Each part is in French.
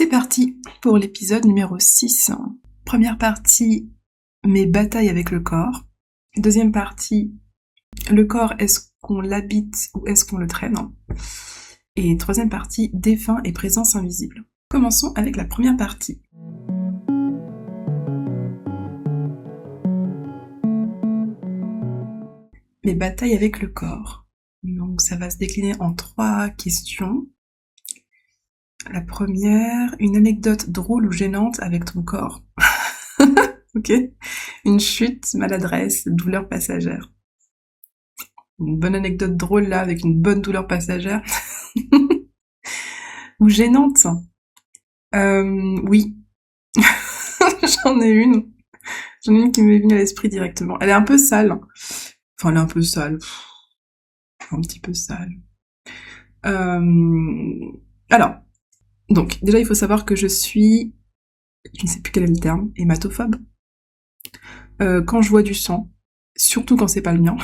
C'est parti pour l'épisode numéro 6. Première partie, mes batailles avec le corps. Deuxième partie, le corps, est-ce qu'on l'habite ou est-ce qu'on le traîne? Et troisième partie, défunts et présence invisible. Commençons avec la première partie. Mes batailles avec le corps. Donc ça va se décliner en 3 questions. La première, une anecdote drôle ou gênante avec ton corps. Ok. Une chute, maladresse, douleur passagère. Une bonne anecdote drôle là, avec une bonne douleur passagère. Ou gênante. Oui. J'en ai une. J'en ai une qui m'est venue à l'esprit directement. Elle est un peu sale. Enfin, elle est un peu sale. Un petit peu sale. Alors. Donc, déjà, il faut savoir que je suis, je ne sais plus quel est le terme, hématophobe. Quand je vois du sang, surtout quand c'est pas le mien,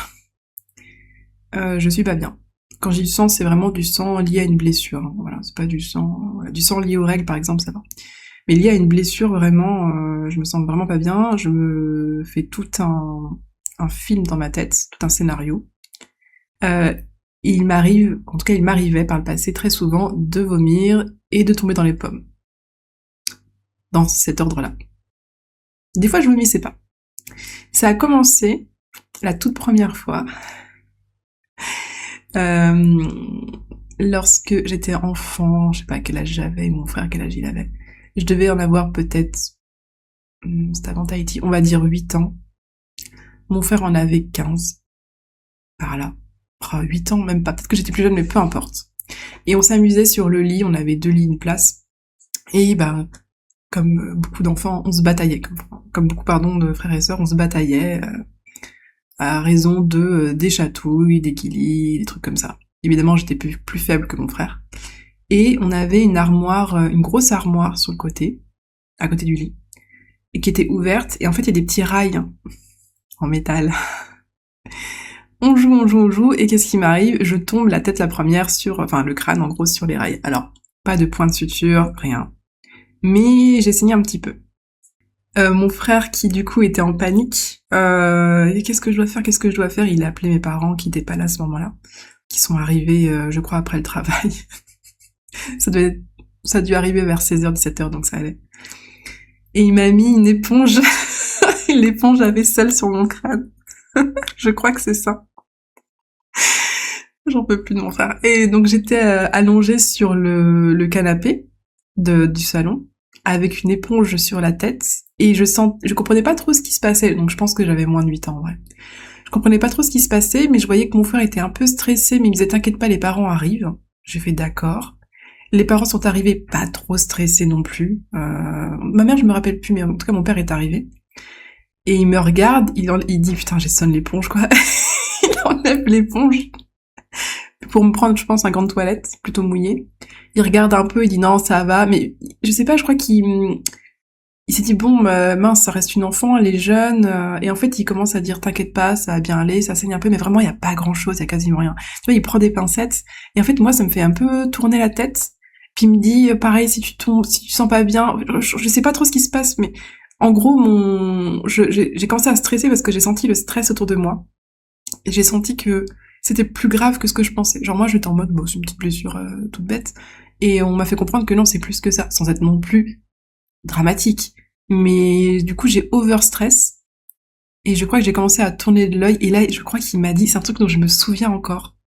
je suis pas bien. Quand j'ai du sang, c'est vraiment du sang lié à une blessure. Hein, voilà, c'est pas du sang, voilà, du sang lié aux règles, par exemple, ça va. Mais lié à une blessure, vraiment, je me sens vraiment pas bien. Je me fais tout un film dans ma tête, tout un scénario. Il m'arrive, en tout cas, il m'arrivait par le passé très souvent de vomir et de tomber dans les pommes. Dans cet ordre-là. Des fois, je vomissais pas. Ça a commencé la toute première fois lorsque j'étais enfant, je sais pas quel âge j'avais, mon frère quel âge il avait. Je devais en avoir peut-être, c'était avant Tahiti, on va dire 8 ans. Mon frère en avait 15, par là. 8 ans, même pas, peut-être que j'étais plus jeune, mais peu importe. Et on s'amusait sur le lit, on avait 2 lits, une place. Et bah, comme beaucoup d'enfants, on se bataillait, comme beaucoup de frères et sœurs, on se bataillait à raison de des chatouilles, des guilis, des trucs comme ça. Évidemment, j'étais plus faible que mon frère. Et on avait une armoire, une grosse armoire sur le côté, à côté du lit, et qui était ouverte, et en fait, il y a des petits rails en métal. On joue, et qu'est-ce qui m'arrive? Je tombe la tête la première sur, enfin, le crâne, en gros, sur les rails. Alors, pas de point de suture, rien. Mais j'ai saigné un petit peu. Mon frère qui du coup était en panique, qu'est-ce que je dois faire? Il a appelé mes parents qui étaient pas là à ce moment-là, qui sont arrivés, je crois, après le travail. ça a dû arriver vers 16h, 17h, donc ça allait. Et il m'a mis une éponge, l'éponge à vaisselle sur mon crâne. Je crois que c'est ça. J'en peux plus de mon frère. Et donc j'étais allongée sur le canapé du salon, avec une éponge sur la tête, et je comprenais pas trop ce qui se passait, donc je pense que j'avais moins de 8 ans, en vrai. Je comprenais pas trop ce qui se passait, mais je voyais que mon frère était un peu stressé, mais il me disait « T'inquiète pas, les parents arrivent ». J'ai fait « D'accord ». Les parents sont arrivés pas trop stressés non plus. Ma mère, je me rappelle plus, mais en tout cas, mon père est arrivé. Et il me regarde, il dit « Putain, j'ai sonné l'éponge, quoi ». Il enlève l'éponge pour me prendre, je pense, un gant de toilette, plutôt mouillé. Il regarde un peu, il dit « Non, ça va », mais je sais pas, je crois qu'il s'est dit bon mince, ça reste une enfant, elle est jeune, et en fait il commence à dire t'inquiète pas, ça va bien aller, ça saigne un peu, mais vraiment il y a pas grand chose, il y a quasiment rien. Tu vois, il prend des pincettes, et en fait moi ça me fait un peu tourner la tête, puis il me dit pareil si tu sens pas bien, je sais pas trop ce qui se passe, mais en gros j'ai commencé à stresser parce que j'ai senti le stress autour de moi, et j'ai senti que c'était plus grave que ce que je pensais. Genre moi j'étais en mode bon c'est une petite blessure toute bête, et on m'a fait comprendre que non c'est plus que ça, sans être non plus dramatique. Mais du coup, j'ai overstress. Et je crois que j'ai commencé à tourner de l'œil. Et là, je crois qu'il m'a dit, c'est un truc dont je me souviens encore.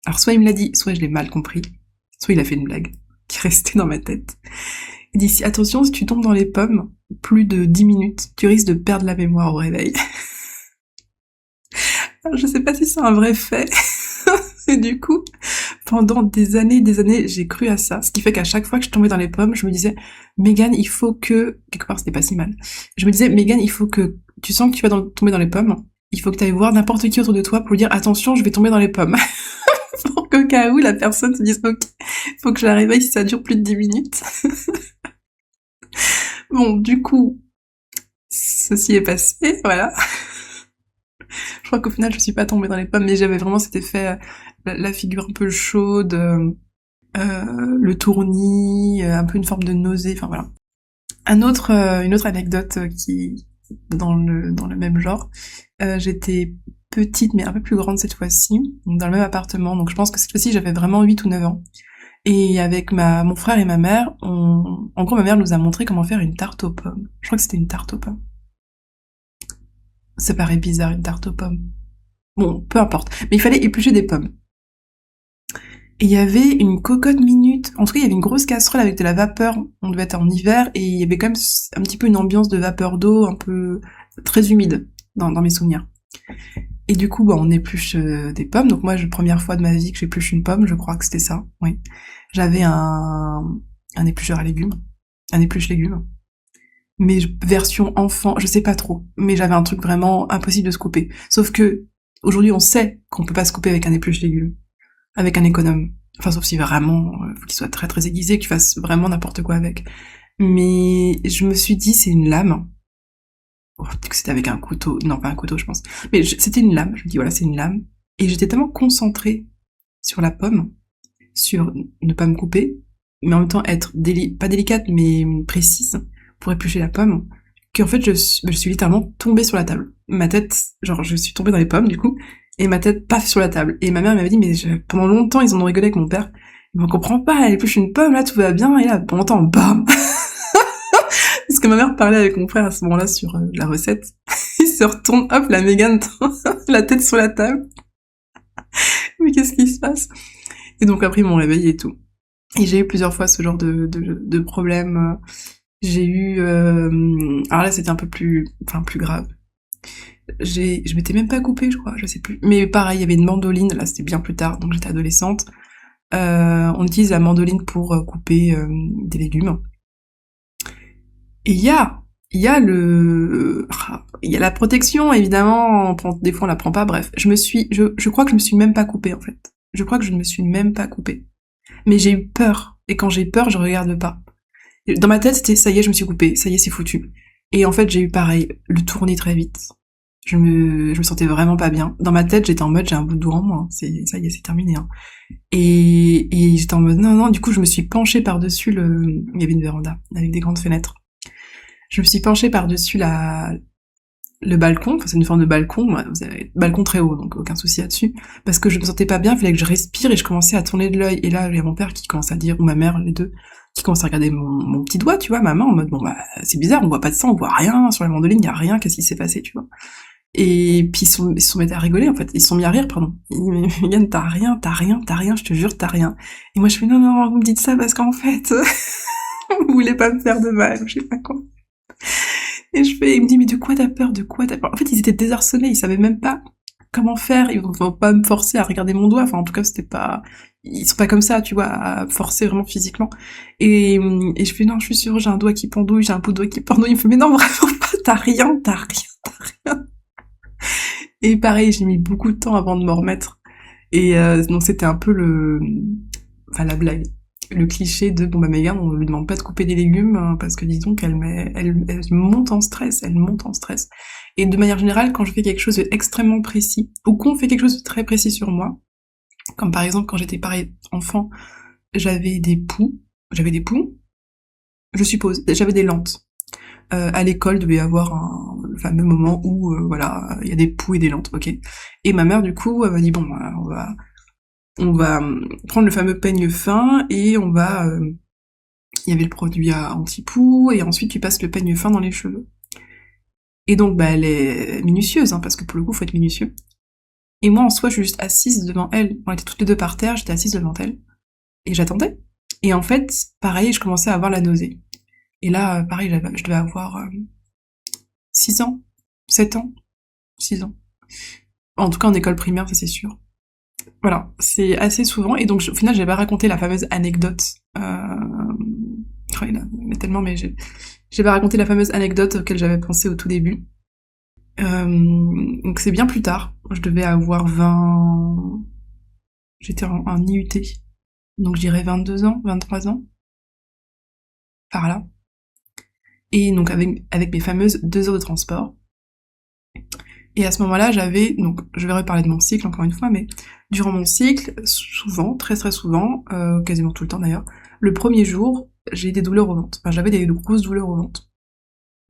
Alors, soit il me l'a dit, soit je l'ai mal compris. Soit il a fait une blague qui restait dans ma tête. Il dit, attention, si tu tombes dans les pommes, plus de 10 minutes, tu risques de perdre la mémoire au réveil. Alors, je sais pas si c'est un vrai fait. Et du coup, pendant des années, j'ai cru à ça. Ce qui fait qu'à chaque fois que je tombais dans les pommes, je me disais, Megan, il faut que, quelque part c'était pas si mal. Je me disais, Megan, il faut que, tu sens que tu vas tomber dans les pommes, il faut que tu ailles voir n'importe qui autour de toi pour lui dire, attention, je vais tomber dans les pommes. Pour qu'au cas où, la personne se dise, ok, faut que je la réveille si ça dure plus de 10 minutes. Bon, du coup, ceci est passé, voilà. Je crois qu'au final, je suis pas tombée dans les pommes, mais j'avais vraiment cet effet, la figure un peu chaude, le tournis, un peu une forme de nausée, enfin voilà. Une autre anecdote qui dans le même genre. J'étais petite mais un peu plus grande cette fois-ci, dans le même appartement, donc je pense que cette fois-ci j'avais vraiment 8 ou 9 ans. Et avec mon frère et ma mère, en gros ma mère nous a montré comment faire une tarte aux pommes. Je crois que c'était une tarte aux pommes. Ça paraît bizarre une tarte aux pommes. Bon, peu importe. Mais il fallait éplucher des pommes. Et il y avait une cocotte minute. En tout cas, il y avait une grosse casserole avec de la vapeur. On devait être en hiver et il y avait quand même un petit peu une ambiance de vapeur d'eau, un peu très humide dans mes souvenirs. Et du coup, bah, on épluche des pommes. Donc moi, première fois de ma vie que j'épluche une pomme, je crois que c'était ça. Oui. J'avais un éplucheur à légumes, un épluche légumes. Mais version enfant, je sais pas trop. Mais j'avais un truc vraiment impossible de se couper. Sauf que aujourd'hui, on sait qu'on peut pas se couper avec un épluche légumes, avec un économe. Enfin, sauf si vraiment, faut qu'il soit très très aiguisé, qu'il fasse vraiment n'importe quoi avec. Mais je me suis dit, c'est une lame. Oh, peut-être que c'était avec un couteau. Non, pas un couteau, je pense. Mais c'était une lame. Je me dis, voilà, c'est une lame. Et j'étais tellement concentrée sur la pomme, sur ne pas me couper, mais en même temps être pas délicate, mais précise pour éplucher la pomme, qu'en fait, je suis littéralement tombée sur la table. Ma tête, genre, je suis tombée dans les pommes, du coup, et ma tête, paf, sur la table. Et ma mère m'avait dit, mais pendant longtemps, ils en ont rigolé avec mon père. On comprend pas, elle épluche une pomme, là, tout va bien, et là, pendant longtemps, bam! Parce que ma mère parlait avec mon frère à ce moment-là sur la recette. Il se retourne, hop, la Mégane, la tête sur la table. Mais qu'est-ce qui se passe? Et donc après, ils m'ont réveillé et tout. Et j'ai eu plusieurs fois ce genre de problème. J'ai eu... alors là, c'était un peu plus grave. Je m'étais même pas coupée, je crois, je sais plus. Mais pareil, il y avait une mandoline, là c'était bien plus tard, donc j'étais adolescente. On utilise la mandoline pour couper des légumes. Et il y a la protection, évidemment, des fois on la prend pas, bref. Je crois que je me suis même pas coupée, en fait. Je crois que je ne me suis même pas coupée. Mais j'ai eu peur. Et quand j'ai peur, je regarde pas. Dans ma tête, c'était, ça y est, je me suis coupée, ça y est, c'est foutu. Et en fait, j'ai eu pareil, le tournis très vite. Je me sentais vraiment pas bien. Dans ma tête, j'étais en mode, j'ai un bout de doigt en moi, ça y est, c'est terminé, hein. Et j'étais en mode, non, du coup, je me suis penchée par-dessus il y avait une véranda, avec des grandes fenêtres. Je me suis penchée par-dessus le balcon, enfin c'est une forme de balcon, vous avez balcon très haut, donc aucun souci là-dessus, parce que je me sentais pas bien, il fallait que je respire et je commençais à tourner de l'œil, et là il y a mon père qui commence à dire, ou ma mère, les deux, qui commence à regarder mon petit doigt, tu vois, ma main, en mode bon bah c'est bizarre, on voit pas de sang, on voit rien, sur la mandoline il y a rien, qu'est-ce qui s'est passé, tu vois. Et puis ils se sont mis à rigoler, en fait, ils se sont mis à rire, pardon. Ils disent, mais Yann, t'as rien, je te jure, t'as rien. Et moi je fais non, vous me dites ça parce qu'en fait, vous voulez pas me faire de mal, je sais pas quoi. Et il me dit, mais de quoi t'as peur, En fait, ils étaient désarçonnés, ils savaient même pas comment faire, ils vont pas me forcer à regarder mon doigt, enfin, en tout cas, ils sont pas comme ça, tu vois, à forcer vraiment physiquement. Et je fais, non, je suis sûre, j'ai un doigt qui pendouille, j'ai un bout de doigt qui pendouille, il me fait, mais non, vraiment pas, t'as rien. Et pareil, j'ai mis beaucoup de temps avant de m'en remettre. Et donc c'était un peu la blague, le cliché de bon bah Megan, on lui demande pas de couper des légumes parce que disons elle monte en stress, Et de manière générale, quand je fais quelque chose d'extrêmement précis ou qu'on fait quelque chose de très précis sur moi, comme par exemple quand j'étais pareil enfant, j'avais des poux, je suppose, j'avais des lentes. À l'école, devait y avoir le fameux moment où voilà, il y a des poux et des lentes, ok. Et ma mère du coup, elle m'a dit bon, on va prendre le fameux peigne fin et il y avait le produit à anti-poux et ensuite tu passes le peigne fin dans les cheveux. Et donc bah elle est minutieuse, hein, parce que pour le coup faut être minutieux. Et moi en soi je suis juste assise devant elle, on était toutes les deux par terre, j'étais assise devant elle et j'attendais. Et en fait pareil je commençais à avoir la nausée. Et là pareil je devais avoir 6 ans, 7 ans, 6 ans. En tout cas en école primaire ça c'est sûr. Voilà, c'est assez souvent, et donc au final j'avais raconté la fameuse anecdote, il y en a tellement, mais j'avais raconté la fameuse anecdote auquel j'avais pensé au tout début. Donc c'est bien plus tard, je devais avoir 20... J'étais en IUT, donc je dirais 22 ans, 23 ans, par là. Et donc avec mes fameuses 2 heures de transport, Et à ce moment-là, j'avais, donc je vais reparler de mon cycle encore une fois, mais durant mon cycle, souvent, très très souvent, quasiment tout le temps d'ailleurs, le premier jour, j'ai des douleurs au ventre. Enfin, j'avais des grosses douleurs au ventre.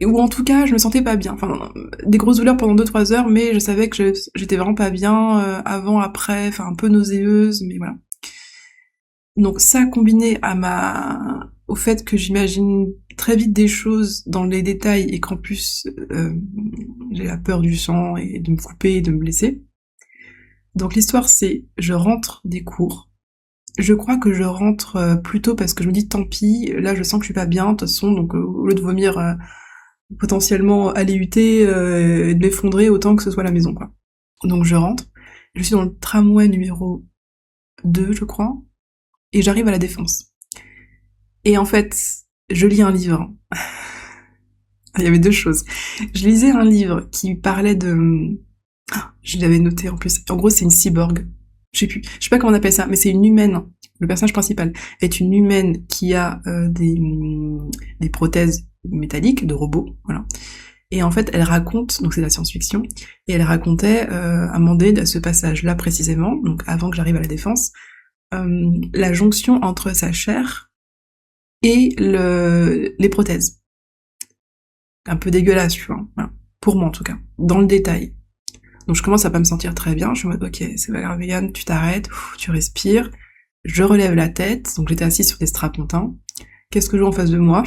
Ou en tout cas, je me sentais pas bien. Enfin, des grosses douleurs pendant 2-3 heures, mais je savais que j'étais vraiment pas bien, avant, après, enfin un peu nauséeuse, mais voilà. Donc ça, combiné au fait que j'imagine très vite des choses dans les détails et qu'en plus, j'ai la peur du sang et de me couper et de me blesser. Donc l'histoire c'est, je rentre des cours. Je crois que je rentre plutôt parce que je me dis tant pis, là je sens que je suis pas bien de toute façon, donc au lieu de vomir potentiellement aller huter et de m'effondrer, autant que ce soit à la maison quoi. Donc je rentre, je suis dans le tramway numéro 2 je crois, et j'arrive à la Défense. Et en fait, je lis un livre. Il y avait deux choses. Je lisais un livre qui parlait de... Je l'avais noté en plus. En gros, c'est une cyborg. Je sais pas comment on appelle ça, mais c'est une humaine. Le personnage principal est une humaine qui a des prothèses métalliques de robots, voilà. Et en fait, elle raconte, donc c'est de la science-fiction, et elle racontait à un moment donné, à ce passage-là précisément, donc avant que j'arrive à la Défense, la jonction entre sa chair et les prothèses. Un peu dégueulasse, tu vois. Voilà. Pour moi, en tout cas. Dans le détail. Donc, je commence à pas me sentir très bien. Je suis en mode, ok, c'est pas grave, Yann, tu t'arrêtes, tu respires. Je relève la tête. Donc, j'étais assise sur des strapontins. Qu'est-ce que je vois en face de moi?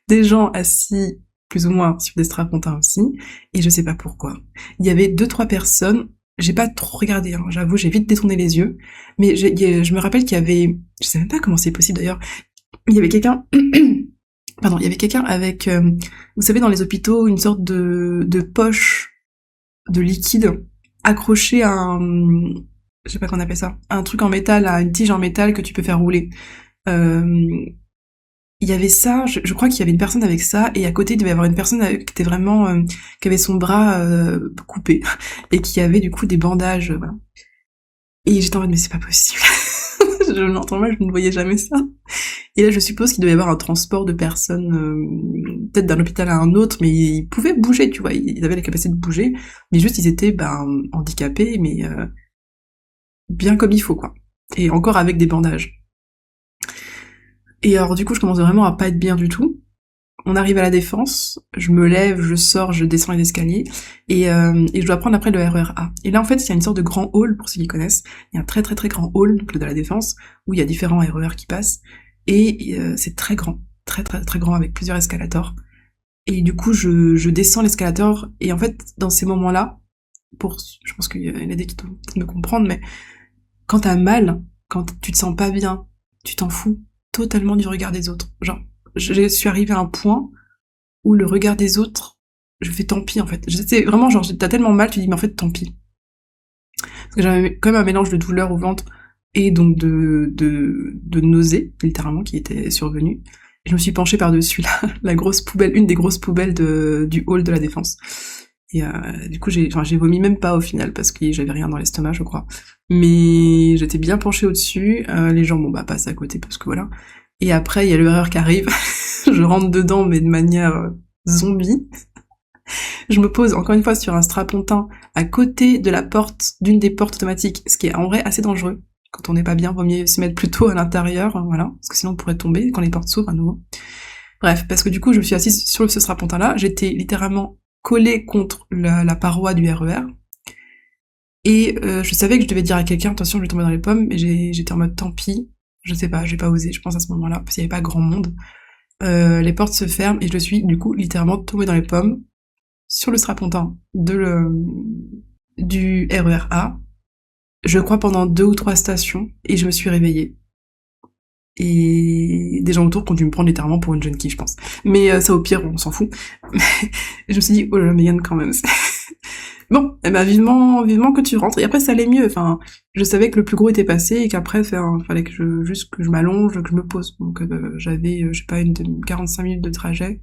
Des gens assis, plus ou moins, sur des strapontins aussi. Et je sais pas pourquoi. Il y avait 2-3 personnes. J'ai pas trop regardé, hein, j'avoue, j'ai vite détourné les yeux. Mais je me rappelle qu'il y avait... Je sais même pas comment c'est possible, d'ailleurs. Il y avait quelqu'un... Pardon, il y avait quelqu'un avec, vous savez, dans les hôpitaux, une sorte de poche de liquide accrochée à je sais pas qu'on appelle ça, un truc en métal, à une tige en métal que tu peux faire rouler. Il y avait ça, je crois qu'il y avait une personne avec ça, et à côté il devait y avoir une personne qui était vraiment, qui avait son bras coupé, et qui avait du coup des bandages, voilà. Et j'étais en mode, mais c'est pas possible. Je l'entends mal, je ne voyais jamais ça. Et là, je suppose qu'il devait y avoir un transport de personnes, peut-être d'un hôpital à un autre, mais ils pouvaient bouger, tu vois, ils avaient la capacité de bouger, mais juste ils étaient, handicapés, mais bien comme il faut, quoi. Et encore avec des bandages. Et alors, du coup, je commence vraiment à pas être bien du tout. On arrive à la Défense, je me lève, je sors, je descends les escaliers, et je dois prendre après le RER A. Et là, en fait, il y a une sorte de grand hall, pour ceux qui connaissent. Il y a un très très très grand hall, donc de la Défense, où il y a différents RER qui passent. Et c'est très grand, très très très grand, avec plusieurs escalators. Et du coup, je descends l'escalator, et en fait, dans ces moments-là, je pense qu'il y en a des qui doivent me comprendre, mais quand t'as mal, quand tu te sens pas bien, tu t'en fous totalement du regard des autres. Genre, je suis arrivée à un point où le regard des autres, je fais tant pis en fait. C'est vraiment genre, t'as tellement mal, tu dis mais en fait tant pis. Parce que j'avais quand même un mélange de douleur au ventre et donc de nausées, littéralement, qui était survenue. Et je me suis penchée par-dessus la grosse poubelle, une des grosses poubelles du hall de la Défense. Et du coup, j'ai vomi même pas au final, parce que j'avais rien dans l'estomac, je crois. Mais j'étais bien penchée au-dessus, les gens, passent à côté, parce que voilà. Et après, il y a l'erreur qui arrive, je rentre dedans, mais de manière zombie. Je me pose encore une fois sur un strapontin à côté de la porte, d'une des portes automatiques, ce qui est en vrai assez dangereux. Quand on n'est pas bien, vaut mieux se mettre plutôt à l'intérieur, voilà, parce que sinon on pourrait tomber quand les portes s'ouvrent à nouveau. Bref, parce que du coup, je me suis assise sur ce strapontin-là, j'étais littéralement collée contre la paroi du RER, et je savais que je devais dire à quelqu'un, attention, je vais tomber dans les pommes, mais j'étais en mode tant pis, je sais pas, j'ai pas osé, je pense à ce moment-là, parce qu'il y avait pas grand monde. Les portes se ferment, et je suis du coup littéralement tombée dans les pommes, sur le strapontin du RER A, je crois pendant 2 ou 3 stations, et je me suis réveillée. Et des gens autour qui ont dû me prendre littéralement pour une junkie, je pense. Mais ça, au pire, on s'en fout. Et je me suis dit, oh là là, Megan, quand même. Bon, eh ben, vivement que tu rentres. Et après, ça allait mieux. Enfin, je savais que le plus gros était passé et qu'après, fallait que juste que je m'allonge, que je me pose. Donc, j'avais, je sais pas, 45 minutes de trajet.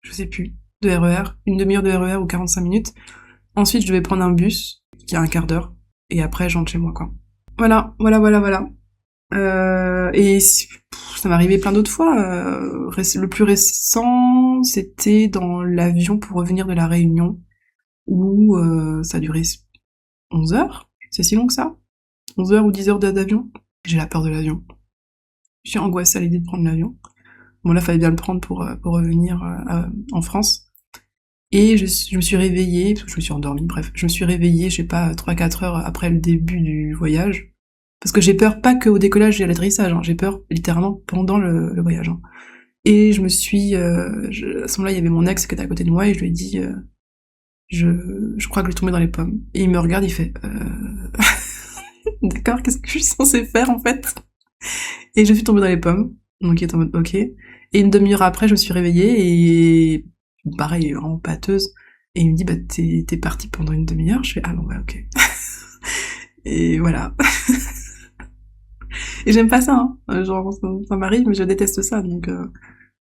Je sais plus. De RER. Une demi-heure de RER ou 45 minutes. Ensuite, je devais prendre un bus, qui a un quart d'heure. Et après, je rentre chez moi, quoi. Voilà. Et ça m'est arrivé plein d'autres fois. Le plus récent, c'était dans l'avion pour revenir de la Réunion. où ça a duré 11 heures. C'est si long que ça? 11 heures ou 10 heures d'avion? J'ai la peur de l'avion. Je suis angoissée à l'idée de prendre l'avion. Bon, là, fallait bien le prendre pour revenir en France. Et je me suis réveillée, parce que je me suis endormie, bref. Je me suis réveillée, je sais pas, 3-4 heures après le début du voyage. Parce que j'ai peur pas qu'au décollage et à l'atterrissage, hein. J'ai peur littéralement pendant le voyage. Hein. Et je me suis... à ce moment-là, il y avait mon ex qui était à côté de moi et je lui ai dit... je crois que je vais tomber dans les pommes. Et il me regarde, il fait... D'accord, qu'est-ce que je suis censée faire en fait? Et je suis tombée dans les pommes. Donc il est en mode ok. Et une demi-heure après, je me suis réveillée et pareil, vraiment pâteuse. Et il me dit bah t'es partie pendant une demi-heure. Je fais ah bon ouais ok. Et voilà. Et j'aime pas ça, hein. Genre ça m'arrive, mais je déteste ça. Donc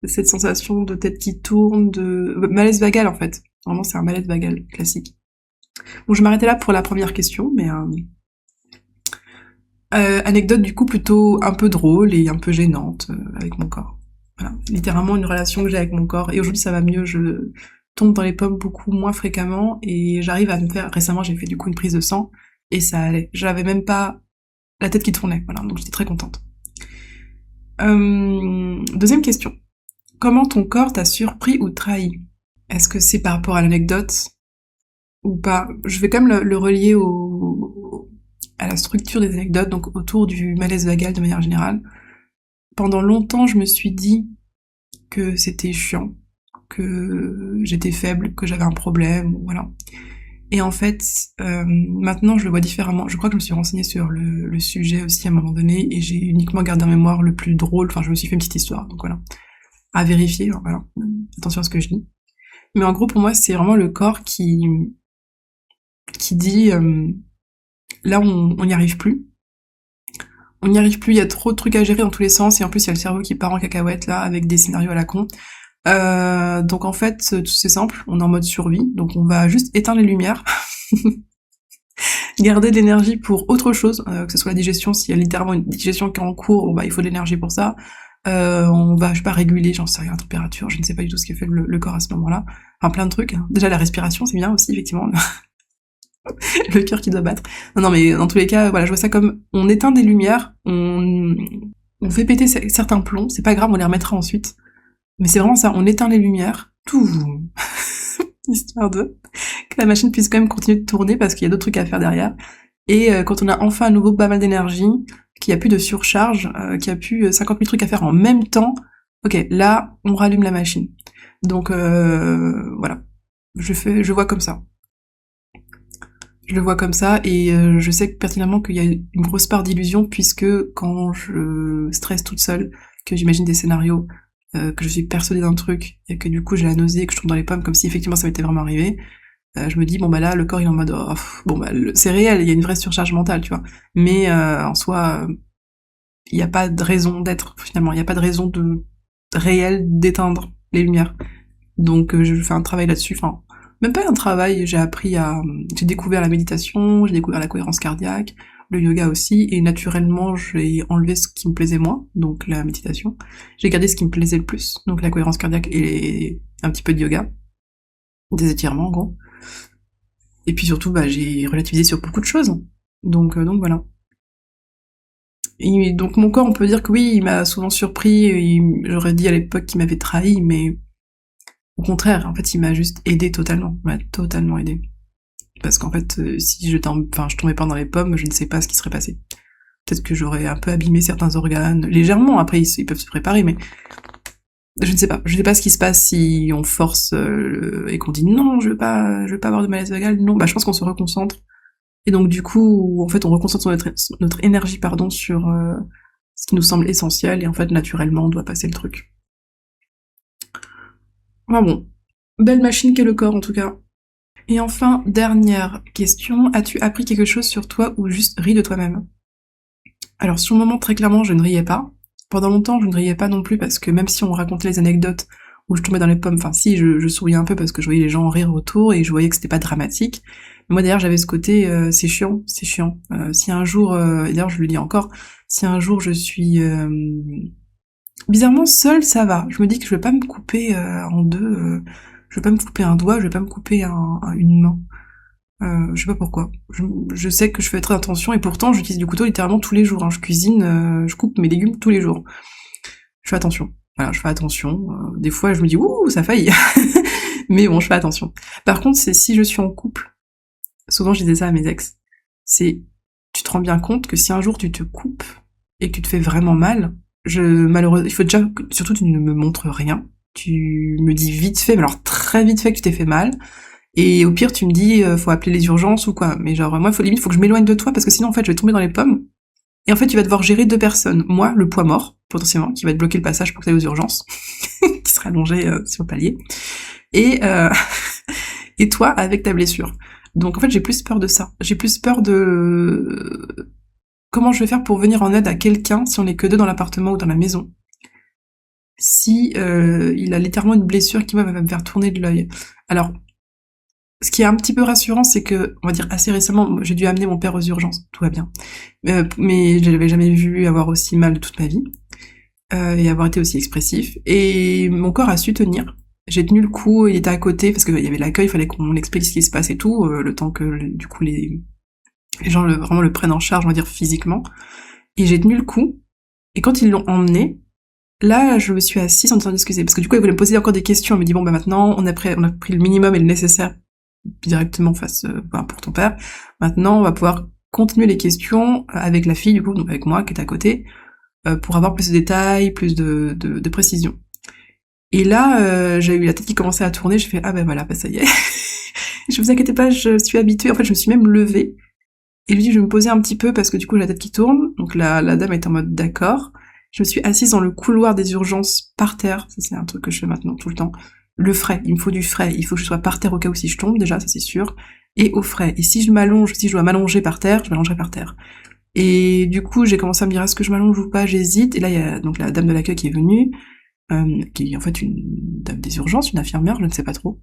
cette sensation de tête qui tourne, de malaise vagal en fait. Vraiment c'est un malaise vagal classique. Bon je m'arrêtais là pour la première question, mais anecdote du coup plutôt un peu drôle et un peu gênante avec mon corps. Voilà, littéralement une relation que j'ai avec mon corps. Et aujourd'hui ça va mieux, je tombe dans les pommes beaucoup moins fréquemment et j'arrive à me faire... Récemment j'ai fait du coup une prise de sang et ça allait. J'avais même pas la tête qui tournait, voilà, donc j'étais très contente. Deuxième question. Comment ton corps t'a surpris ou trahi? Est-ce que c'est par rapport à l'anecdote ou pas? Je vais quand même le relier à la structure des anecdotes, donc autour du malaise vagal de manière générale. Pendant longtemps, je me suis dit que c'était chiant, que j'étais faible, que j'avais un problème, voilà. Et en fait, maintenant, je le vois différemment. Je crois que je me suis renseignée sur le sujet aussi à un moment donné, et j'ai uniquement gardé en mémoire le plus drôle. Enfin, je me suis fait une petite histoire, donc voilà. À vérifier, voilà. Attention à ce que je dis. Mais en gros, pour moi, c'est vraiment le corps qui dit là, on n'y arrive plus. On n'y arrive plus, il y a trop de trucs à gérer dans tous les sens, et en plus, il y a le cerveau qui part en cacahuète, là, avec des scénarios à la con. Donc en fait, c'est simple, on est en mode survie, donc on va juste éteindre les lumières, garder de l'énergie pour autre chose, que ce soit la digestion, s'il y a littéralement une digestion qui est en cours, bon, bah, il faut de l'énergie pour ça. On va, je sais pas, réguler, j'en sais rien, la température, je ne sais pas du tout ce que fait le corps à ce moment-là. Enfin, plein de trucs. Hein. Déjà, la respiration, c'est bien aussi, effectivement. Le cœur qui doit battre. Non, mais dans tous les cas, voilà, je vois ça comme, on éteint des lumières, on fait péter certains plombs, c'est pas grave, on les remettra ensuite. Mais c'est vraiment ça, on éteint les lumières, tout, histoire de que la machine puisse quand même continuer de tourner parce qu'il y a d'autres trucs à faire derrière. Et quand on a enfin à nouveau pas mal d'énergie, qu'il n'y a plus de surcharge, qu'il n'y a plus 50 000 trucs à faire en même temps, ok, là, on rallume la machine. Donc voilà, je vois comme ça. Je le vois comme ça et je sais pertinemment qu'il y a une grosse part d'illusion puisque quand je stresse toute seule, que j'imagine des scénarios, que je suis persuadée d'un truc et que du coup j'ai la nausée et que je tombe dans les pommes comme si effectivement ça m'était vraiment arrivé, je me dis bon bah là le corps il est en mode oh, bon bah c'est réel, il y a une vraie surcharge mentale tu vois, mais en soi il n'y a pas de raison d'être finalement, il n'y a pas de raison de réel d'éteindre les lumières. Donc je fais un travail là-dessus, enfin même pas un travail, j'ai découvert la méditation, j'ai découvert la cohérence cardiaque, le yoga aussi, et naturellement j'ai enlevé ce qui me plaisait moins, donc la méditation. J'ai gardé ce qui me plaisait le plus, donc la cohérence cardiaque et un petit peu de yoga, des étirements en gros. Et puis surtout, bah, j'ai relativisé sur beaucoup de choses. Donc voilà. Et donc mon corps, on peut dire que oui, il m'a souvent surpris, j'aurais dit à l'époque qu'il m'avait trahi, mais au contraire, en fait, il m'a juste aidé totalement. Il m'a totalement aidé. Parce qu'en fait, si je tombais pas dans les pommes, je ne sais pas ce qui serait passé. Peut-être que j'aurais un peu abîmé certains organes, légèrement, après ils peuvent se préparer, mais je ne sais pas. Je ne sais pas ce qui se passe si on force et qu'on dit non, je veux pas avoir de malaise vagal. Non, bah je pense qu'on se reconcentre. Et donc du coup, en fait, on reconcentre notre énergie, pardon, sur ce qui nous semble essentiel, et en fait, naturellement, on doit passer le truc. Enfin bon, belle machine qu'est le corps en tout cas. Et enfin, dernière question, as-tu appris quelque chose sur toi ou juste ri de toi-même? Alors sur le moment, très clairement, je ne riais pas. Pendant longtemps, je ne riais pas non plus parce que même si on racontait les anecdotes où je tombais dans les pommes, enfin si, je souriais un peu parce que je voyais les gens rire autour et je voyais que c'était pas dramatique. Moi d'ailleurs, j'avais ce côté, c'est chiant, c'est chiant. Si un jour, et d'ailleurs je le dis encore, si un jour je suis bizarrement seule, ça va. Je me dis que je vais pas me couper en deux Je vais pas me couper un doigt, je vais pas me couper une main. Je sais pas pourquoi. Je sais que je fais très attention et pourtant j'utilise du couteau littéralement tous les jours. Hein. Je cuisine, je coupe mes légumes tous les jours. Je fais attention. Voilà, je fais attention. Des fois je me dis ouh ça faillit, mais bon je fais attention. Par contre c'est si je suis en couple, souvent je disais ça à mes ex, c'est tu te rends bien compte que si un jour tu te coupes et que tu te fais vraiment mal, malheureusement il faut déjà surtout tu ne me montres rien. Tu me dis vite fait, mais alors très vite fait que tu t'es fait mal. Et au pire, tu me dis, faut appeler les urgences ou quoi. Mais genre, moi, faut que je m'éloigne de toi parce que sinon, en fait, je vais tomber dans les pommes. Et en fait, tu vas devoir gérer deux personnes. Moi, le poids mort, potentiellement, qui va te bloquer le passage pour que tu ailles aux urgences, qui sera allongé sur le palier. Et, et toi, avec ta blessure. Donc, en fait, j'ai plus peur de ça. J'ai plus peur de comment je vais faire pour venir en aide à quelqu'un si on est que deux dans l'appartement ou dans la maison. Si il a littéralement une blessure qui va me faire tourner de l'œil. Alors, ce qui est un petit peu rassurant, c'est que, on va dire assez récemment, j'ai dû amener mon père aux urgences, tout va bien. Mais je l'avais jamais vu avoir aussi mal de toute ma vie, et avoir été aussi expressif. Et mon corps a su tenir. J'ai tenu le coup, il était à côté, parce qu'il y avait l'accueil, il fallait qu'on explique ce qui se passe et tout, le temps que, du coup, les gens vraiment le prennent en charge, on va dire, physiquement. Et j'ai tenu le coup, et quand ils l'ont emmené, là, je me suis assise en train d'excuser, parce que du coup, elle voulait me poser encore des questions, elle me dit, bon, bah maintenant, on a pris le minimum et le nécessaire directement face pour ton père. Maintenant, on va pouvoir continuer les questions avec la fille, du coup, donc avec moi qui est à côté, pour avoir plus de détails, plus de précision. Et là, j'ai eu la tête qui commençait à tourner, j'ai fait ah ben voilà, bah ça y est. Je vous inquiétez pas, je suis habituée. En fait, je me suis même levée et je lui dis je vais me poser un petit peu parce que du coup la tête qui tourne. Donc la dame est en mode d'accord. Je me suis assise dans le couloir des urgences par terre. Ça c'est un truc que je fais maintenant tout le temps. Le frais, il me faut du frais, il faut que je sois par terre au cas où si je tombe, déjà, ça c'est sûr, et au frais. Et si je dois m'allonger par terre, je m'allongerai par terre. Et du coup, j'ai commencé à me dire, est-ce que je m'allonge ou pas, j'hésite, et là, il y a donc la dame de l'accueil qui est venue, qui est en fait une dame des urgences, une infirmière, je ne sais pas trop,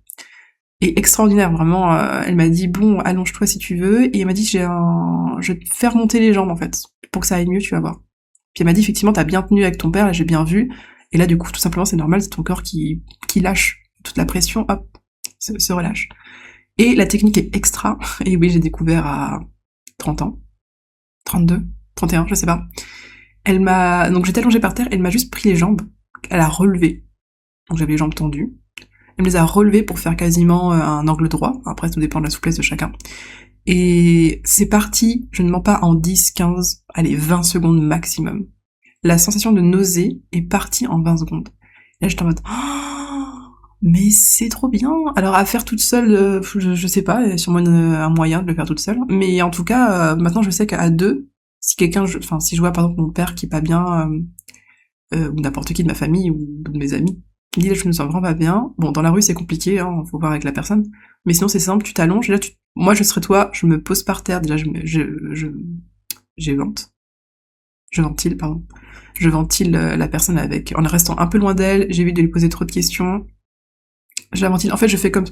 et extraordinaire, vraiment, elle m'a dit, bon, allonge-toi si tu veux, et elle m'a dit, je vais te faire monter les jambes, en fait, pour que ça aille mieux, tu vas voir. Puis elle m'a dit, effectivement, t'as bien tenu avec ton père, là, j'ai bien vu, et là, du coup, tout simplement, c'est normal, c'est ton corps qui lâche toute la pression, hop, se relâche. Et la technique est extra, et oui, j'ai découvert à 30 ans, 32, 31, je sais pas. Donc j'étais allongée par terre, elle m'a juste pris les jambes, elle a relevé, donc j'avais les jambes tendues, elle me les a relevées pour faire quasiment un angle droit, après tout dépend de la souplesse de chacun. Et c'est parti, je ne mens pas, en 10, 15, allez, 20 secondes maximum. La sensation de nausée est partie en 20 secondes. Là, j'étais en mode, oh, mais c'est trop bien. Alors à faire toute seule, je sais pas, il y a sûrement un moyen de le faire toute seule. Mais en tout cas, maintenant je sais qu'à deux, si si je vois par exemple mon père qui est pas bien, ou n'importe qui de ma famille ou de mes amis, qui me dit là je me sens vraiment pas bien. Bon, dans la rue c'est compliqué, hein, faut voir avec la personne. Mais sinon c'est simple, tu t'allonges, et là moi je serais toi, je me pose par terre, déjà j'évente. Je ventile, pardon. Je ventile la personne en restant un peu loin d'elle, j'évite de lui poser trop de questions. Je la ventile. En fait, je fais comme,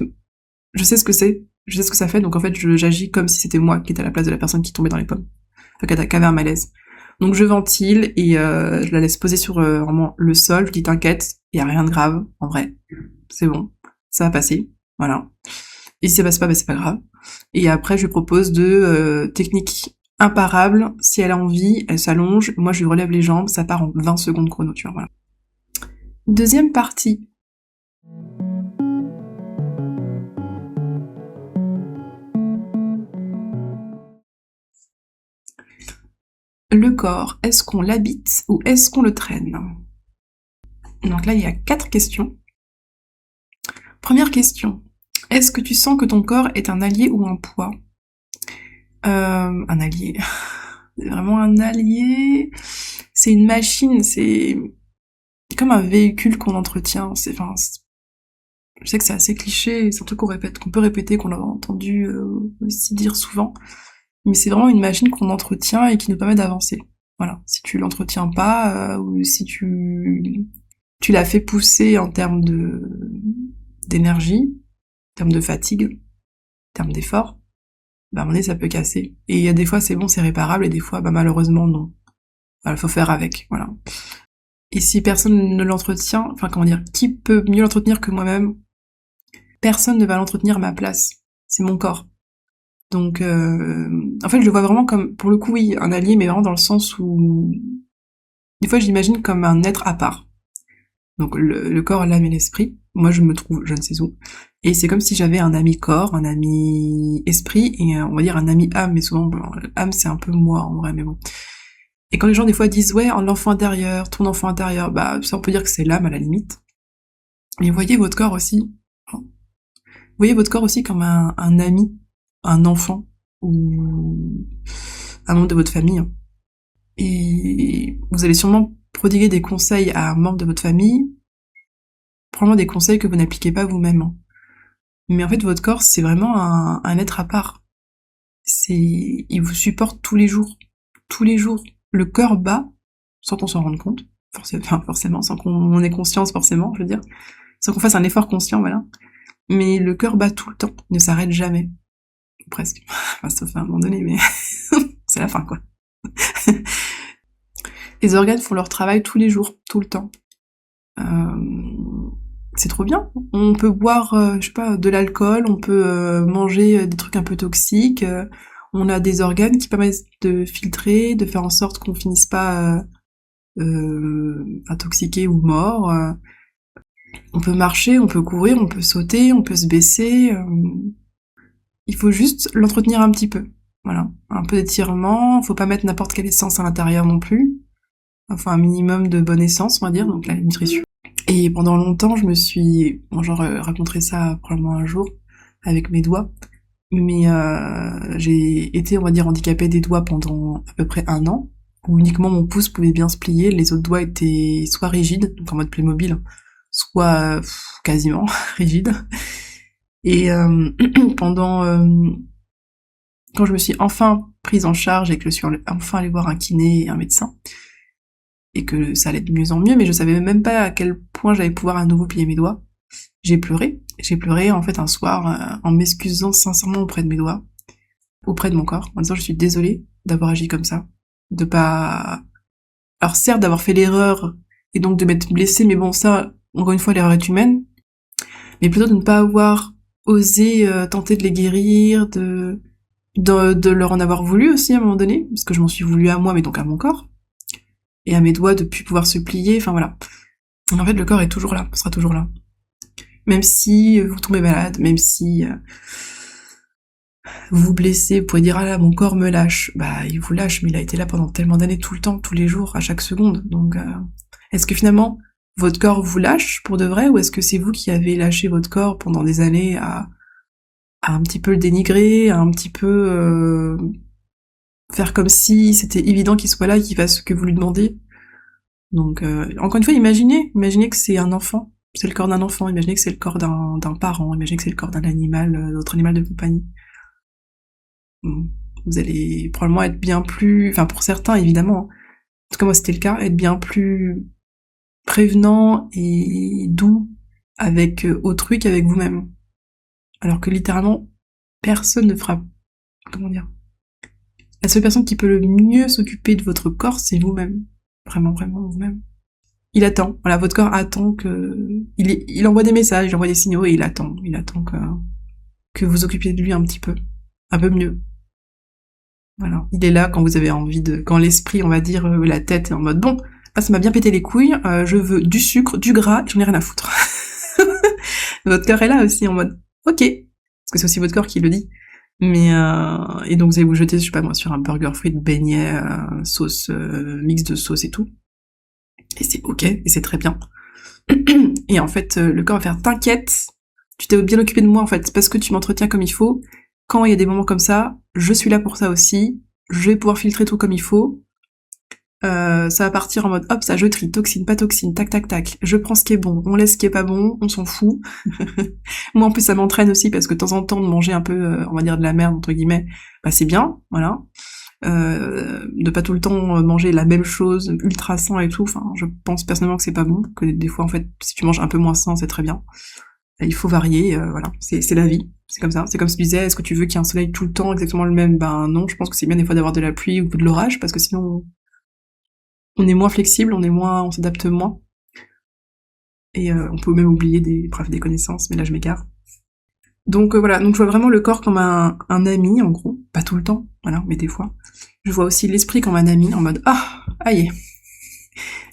je sais ce que c'est, je sais ce que ça fait, donc en fait, j'agis comme si c'était moi qui étais à la place de la personne qui tombait dans les pommes. Enfin, qui avait un malaise. Donc je ventile et je la laisse poser sur vraiment le sol, je dis t'inquiète, y a rien de grave, en vrai. C'est bon, ça va passer, voilà. Et si ça passe pas, bah c'est pas grave. Et après, je lui propose techniques imparables. Si elle a envie, elle s'allonge, moi je lui relève les jambes, ça part en 20 secondes chrono, tu vois, voilà. Deuxième partie. Le corps, est-ce qu'on l'habite ou est-ce qu'on le traîne? Donc là, il y a 4 questions. Première question. Est-ce que tu sens que ton corps est un allié ou un poids? Un allié. C'est vraiment un allié. C'est une machine, c'est comme un véhicule qu'on entretient. Je sais que c'est assez cliché, c'est un truc qu'on peut répéter, qu'on a entendu aussi dire souvent. Mais c'est vraiment une machine qu'on entretient et qui nous permet d'avancer. Voilà. Si tu l'entretiens pas, ou si tu l'as fait pousser en termes d'énergie, en termes de fatigue, en termes d'effort, bah à un moment donné ça peut casser. Et il y a des fois c'est bon, c'est réparable, et des fois bah malheureusement non. Voilà, faut faire avec, voilà. Et si personne ne l'entretient, enfin comment dire, qui peut mieux l'entretenir que moi-même? personne ne va l'entretenir à ma place. C'est mon corps. Donc, en fait, je le vois vraiment comme, pour le coup, oui, un allié, mais vraiment dans le sens où, des fois, je l'imagine comme un être à part. Donc, le corps, l'âme et l'esprit. Moi, je me trouve, je ne sais où. Et c'est comme si j'avais un ami corps, un ami esprit, et on va dire un ami âme, mais souvent, bon, âme, c'est un peu moi, en vrai, mais bon. Et quand les gens, des fois, disent, ouais, l'enfant intérieur, ton enfant intérieur, bah, ça, on peut dire que c'est l'âme, à la limite. Mais voyez votre corps aussi. Vous voyez votre corps aussi comme un ami, un enfant, ou un membre de votre famille. Et vous allez sûrement prodiguer des conseils à un membre de votre famille, probablement des conseils que vous n'appliquez pas vous-même. Mais en fait, votre corps, c'est vraiment un être à part. Il vous supporte tous les jours. Tous les jours. Le cœur bat, sans qu'on s'en rende compte. Forcément, sans qu'on ait conscience, forcément, je veux dire. Sans qu'on fasse un effort conscient, voilà. Mais le cœur bat tout le temps. Il ne s'arrête jamais. Presque. Enfin, sauf à un moment donné, mais c'est la fin, quoi. Les organes font leur travail tous les jours, tout le temps. C'est trop bien. On peut boire, je sais pas, de l'alcool, on peut manger des trucs un peu toxiques. On a des organes qui permettent de filtrer, de faire en sorte qu'on finisse pas intoxiqué ou mort. On peut marcher, on peut courir, on peut sauter, on peut se baisser. Il faut juste l'entretenir un petit peu. Voilà, un peu d'étirement. Faut pas mettre n'importe quelle essence à l'intérieur non plus. Enfin, un minimum de bonne essence, on va dire, donc la nutrition. Et pendant longtemps, je me suis, bon, genre, raconterai ça probablement un jour, avec mes doigts, mais j'ai été, on va dire, handicapée des doigts pendant à peu près 1 an, où uniquement mon pouce pouvait bien se plier, les autres doigts étaient soit rigides, donc en mode Playmobil, soit quasiment rigides. Et pendant, quand je me suis enfin prise en charge et que je suis enfin allée voir un kiné et un médecin, et que ça allait de mieux en mieux, mais je savais même pas à quel point j'allais pouvoir à nouveau plier mes doigts. J'ai pleuré. J'ai pleuré, en fait, un soir, en m'excusant sincèrement auprès de mes doigts, auprès de mon corps, en disant je suis désolée d'avoir agi comme ça, de pas... Alors certes, d'avoir fait l'erreur, et donc de m'être blessée, mais bon, ça, encore une fois, l'erreur est humaine, mais plutôt de ne pas avoir osé tenter de les guérir, de leur en avoir voulu aussi à un moment donné, parce que je m'en suis voulu à moi, mais donc à mon corps, et à mes doigts de plus pouvoir se plier, enfin voilà. Et en fait, le corps est toujours là, sera toujours là. Même si vous tombez malade, même si vous vous blessez, vous pouvez dire ah là mon corps me lâche, bah il vous lâche, mais il a été là pendant tellement d'années, tout le temps, tous les jours, à chaque seconde. Donc est-ce que finalement votre corps vous lâche pour de vrai, ou est-ce que c'est vous qui avez lâché votre corps pendant des années à un petit peu le dénigrer, à un petit peu faire comme si c'était évident qu'il soit là et qu'il fasse ce que vous lui demandez. Donc encore une fois, imaginez que c'est un enfant. C'est le corps d'un enfant, imaginez que c'est le corps d'un parent, imaginez que c'est le corps d'un animal, d'autre animal de compagnie. Vous allez probablement être bien plus, enfin pour certains évidemment, en tout cas moi c'était le cas, être bien plus prévenant et doux avec autrui qu'avec vous-même. Alors que littéralement, personne ne fera, comment dire, la seule personne qui peut le mieux s'occuper de votre corps, c'est vous-même. Vraiment, vraiment vous-même. Il attend, voilà, votre corps attend que... Il envoie des messages, il envoie des signaux et il attend que vous occupiez de lui un peu mieux. Voilà, il est là quand vous avez envie de... Quand l'esprit, on va dire, la tête est en mode, bon, là ça m'a bien pété les couilles, je veux du sucre, du gras, j'en ai rien à foutre. Votre cœur est là aussi en mode, ok, parce que c'est aussi votre corps qui le dit. Mais et donc vous allez vous jeter, je sais pas moi, sur un burger frites, beignets, sauce, mix de sauce et tout. Et c'est ok, et c'est très bien. Et en fait, le corps va faire t'inquiète, tu t'es bien occupé de moi en fait, parce que tu m'entretiens comme il faut. Quand il y a des moments comme ça, je suis là pour ça aussi. Je vais pouvoir filtrer tout comme il faut. Ça va partir en mode hop, ça je trie, toxine, pas toxine, tac tac tac. Je prends ce qui est bon, on laisse ce qui est pas bon, on s'en fout. Moi en plus ça m'entraîne aussi parce que de temps en temps de manger un peu, on va dire de la merde entre guillemets, bah c'est bien, voilà. De pas tout le temps manger la même chose, ultra sain et tout. Enfin, je pense personnellement que c'est pas bon, que des fois en fait, si tu manges un peu moins sain, c'est très bien. Il faut varier, voilà. C'est la vie, c'est comme ça. C'est comme si tu disais, est-ce que tu veux qu'il y ait un soleil tout le temps exactement le même? Ben non, je pense que c'est bien des fois d'avoir de la pluie ou de l'orage parce que sinon on est moins flexible, on s'adapte moins. Et on peut même oublier des connaissances, mais là je m'égare. Donc voilà, donc je vois vraiment le corps comme un ami, en gros. Pas tout le temps, voilà, mais des fois. Je vois aussi l'esprit comme un ami, en mode « Ah, aïe !»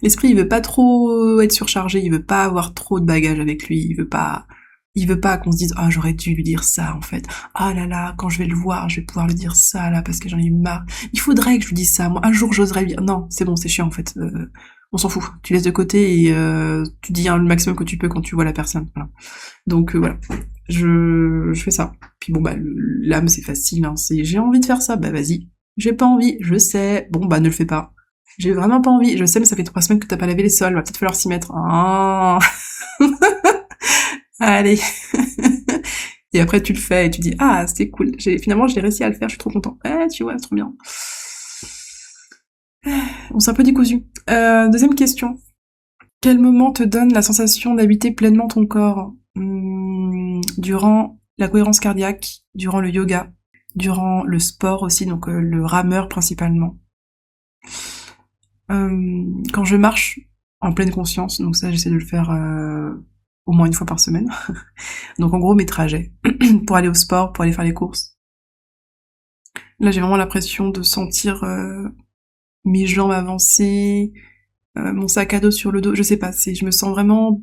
L'esprit, il veut pas trop être surchargé, il veut pas avoir trop de bagages avec lui, il veut pas qu'on se dise « Ah, j'aurais dû lui dire ça, en fait. Ah là là, quand je vais le voir, je vais pouvoir lui dire ça, là, parce que j'en ai marre. Il faudrait que je lui dise ça, moi, un jour, j'oserais lui dire. Non, c'est bon, c'est chiant, en fait. On s'en fout. Tu laisses de côté et tu dis le maximum que tu peux quand tu vois la personne. Voilà. Donc voilà, je fais ça. Puis bon, bah, l'âme, c'est facile, hein. C'est j'ai envie de faire ça, bah vas-y. J'ai pas envie, je sais. Bon, bah ne le fais pas. J'ai vraiment pas envie, je sais, mais ça fait 3 semaines que t'as pas lavé les sols, va peut-être falloir s'y mettre. Ah. Allez. Et après, tu le fais et tu dis, ah, c'était cool. Finalement, j'ai réussi à le faire, je suis trop content. Tu vois, trop bien. On s'est un peu décousu. Deuxième question. Quel moment te donne la sensation d'habiter pleinement ton corps? Durant la cohérence cardiaque, durant le yoga, durant le sport aussi, donc le rameur principalement. Quand je marche en pleine conscience, donc ça j'essaie de le faire au moins une fois par semaine. Donc en gros mes trajets pour aller au sport, pour aller faire les courses. Là j'ai vraiment l'impression de sentir mes jambes avancer, mon sac à dos sur le dos. Je sais pas, je me sens vraiment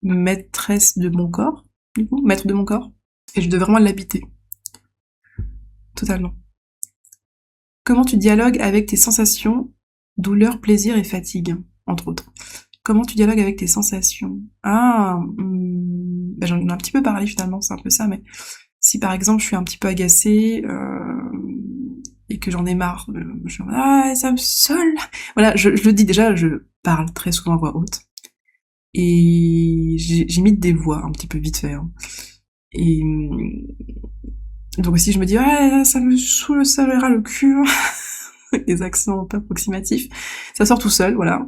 maîtresse de mon corps, du coup, maître de mon corps, et je dois vraiment l'habiter. Totalement. Comment tu dialogues avec tes sensations, douleur, plaisir et fatigue, entre autres? Comment tu dialogues avec tes sensations? J'en ai un petit peu parlé finalement, c'est un peu ça, mais si par exemple je suis un petit peu agacée et que j'en ai marre, ça me saoule. Voilà, je le dis déjà, je parle très souvent à voix haute et j'imite des voix un petit peu vite fait. Hein. Et donc si je me dis ça me saoule, ça me ira le cul, les accents pas approximatifs, ça sort tout seul, voilà.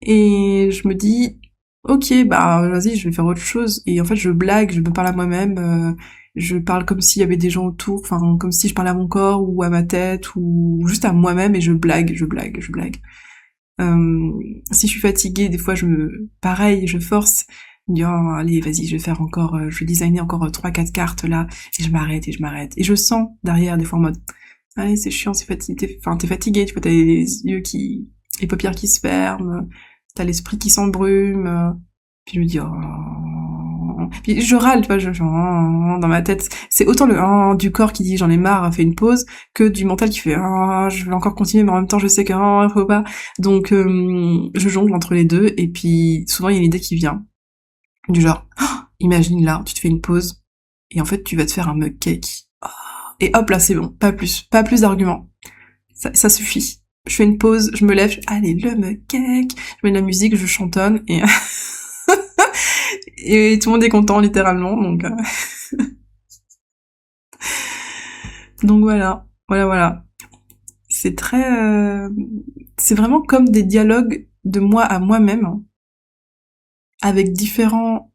Et je me dis ok, bah vas-y, je vais faire autre chose. Et en fait, je blague, je me parle à moi-même, je parle comme s'il y avait des gens autour, enfin comme si je parlais à mon corps ou à ma tête ou juste à moi-même et je blague. Si je suis fatiguée, des fois pareil, je force. Je me dis oh, allez, vas-y, je vais faire encore, je vais designer encore 3-4 cartes là, et je m'arrête. Et je sens derrière des fois en mode allez, c'est chiant, c'est fatigué, t'es fatigué, tu vois, t'as les paupières qui se ferment, t'as l'esprit qui s'embrume, puis je me dis puis je râle, tu vois, dans ma tête, c'est autant le du corps qui dit j'en ai marre, fais une pause, que du mental qui fait je vais encore continuer, mais en même temps je sais que faut pas, donc je jongle entre les deux, et puis souvent il y a une idée qui vient, du genre imagine là, tu te fais une pause, et en fait tu vas te faire un mug cake, et hop là c'est bon, pas plus d'arguments, ça suffit. Je fais une pause, je me lève, allez, le mug cake, je mets de la musique, je chantonne, et et tout le monde est content littéralement, donc donc voilà. C'est très c'est vraiment comme des dialogues de moi à moi-même, hein, avec différents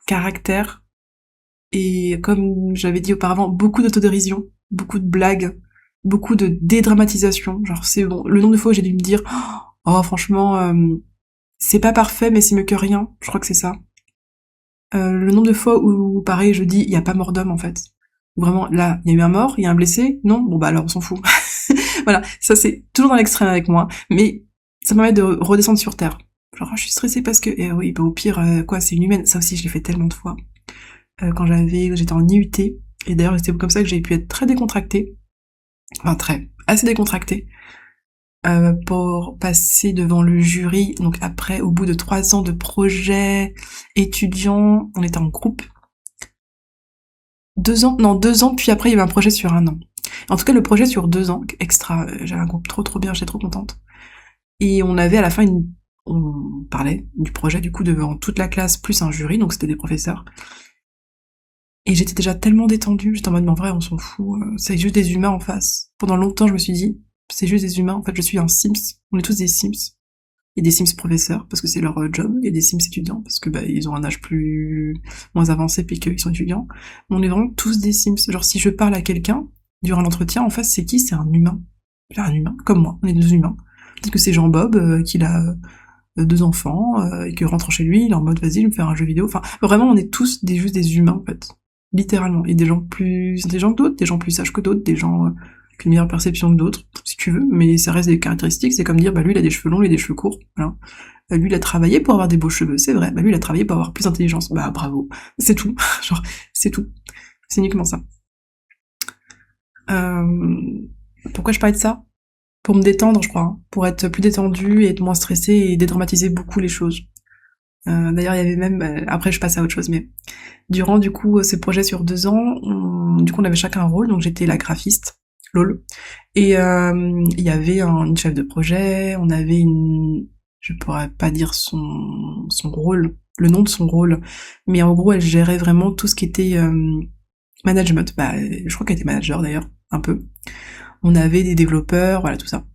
caractères, et comme j'avais dit auparavant, beaucoup d'autodérision, beaucoup de blagues, beaucoup de dédramatisation. Genre c'est bon, le nombre de fois où j'ai dû me dire oh franchement c'est pas parfait mais c'est mieux que rien, je crois que c'est ça. Le nombre de fois où pareil je dis il y a pas mort d'homme en fait. Vraiment là, il y a eu un mort, il y a un blessé, non, bon bah alors on s'en fout. Voilà, ça c'est toujours dans l'extrême avec moi, mais ça me permet de redescendre sur terre. Genre je suis stressée parce que oui, bah au pire quoi, c'est une humaine, ça aussi je l'ai fait tellement de fois. Quand j'étais en IUT, et d'ailleurs c'était comme ça que j'ai pu être très décontractée, enfin assez décontractée, pour passer devant le jury. Donc après, au bout de 3 ans de projet étudiant, on était en groupe. 2 ans, puis après il y avait un projet sur 1 an. En tout cas, le projet sur 2 ans, extra, j'avais un groupe trop bien, j'étais trop contente. Et on avait à la fin on parlait du projet du coup devant toute la classe plus un jury, donc c'était des professeurs. Et j'étais déjà tellement détendue, j'étais en mode mais en vrai on s'en fout, c'est juste des humains en face. Pendant longtemps je me suis dit, c'est juste des humains, en fait je suis un Sims, on est tous des Sims. Il y a des Sims professeurs, parce que c'est leur job, il y a des Sims étudiants, parce que ils ont un âge moins avancé, puis qu'ils sont étudiants. On est vraiment tous des Sims. Genre si je parle à quelqu'un, durant l'entretien, en face c'est qui? C'est un humain. C'est un humain, comme moi, on est des humains. Peut-être que c'est Jean-Bob, qu'il a 2 enfants, et que rentrant chez lui, il est en mode vas-y, je vais me faire un jeu vidéo. Enfin, vraiment, on est tous juste des humains, en fait. Littéralement. Et des gens plus intelligents que d'autres, des gens plus sages que d'autres, des gens avec une meilleure perception que d'autres, si tu veux, mais ça reste des caractéristiques. C'est comme dire, bah lui, il a des cheveux longs, lui, il a des cheveux courts. Voilà. Lui, il a travaillé pour avoir des beaux cheveux, c'est vrai. Bah lui, il a travaillé pour avoir plus d'intelligence. Bah bravo. C'est tout. Genre, c'est tout. C'est uniquement ça. Pourquoi je parlais de ça? Pour me détendre, je crois. Hein. Pour être plus détendue et être moins stressée et dédramatiser beaucoup les choses. D'ailleurs, il y avait même... après, je passe à autre chose, mais... Durant, du coup, ce projet sur 2 ans, du coup, on avait chacun un rôle. Donc, j'étais la graphiste, lol. Et il y avait une chef de projet, on avait une... Je pourrais pas dire son rôle, le nom de son rôle, mais en gros, elle gérait vraiment tout ce qui était management. Bah, je crois qu'elle était manager, d'ailleurs, un peu. On avait des développeurs, voilà, tout ça.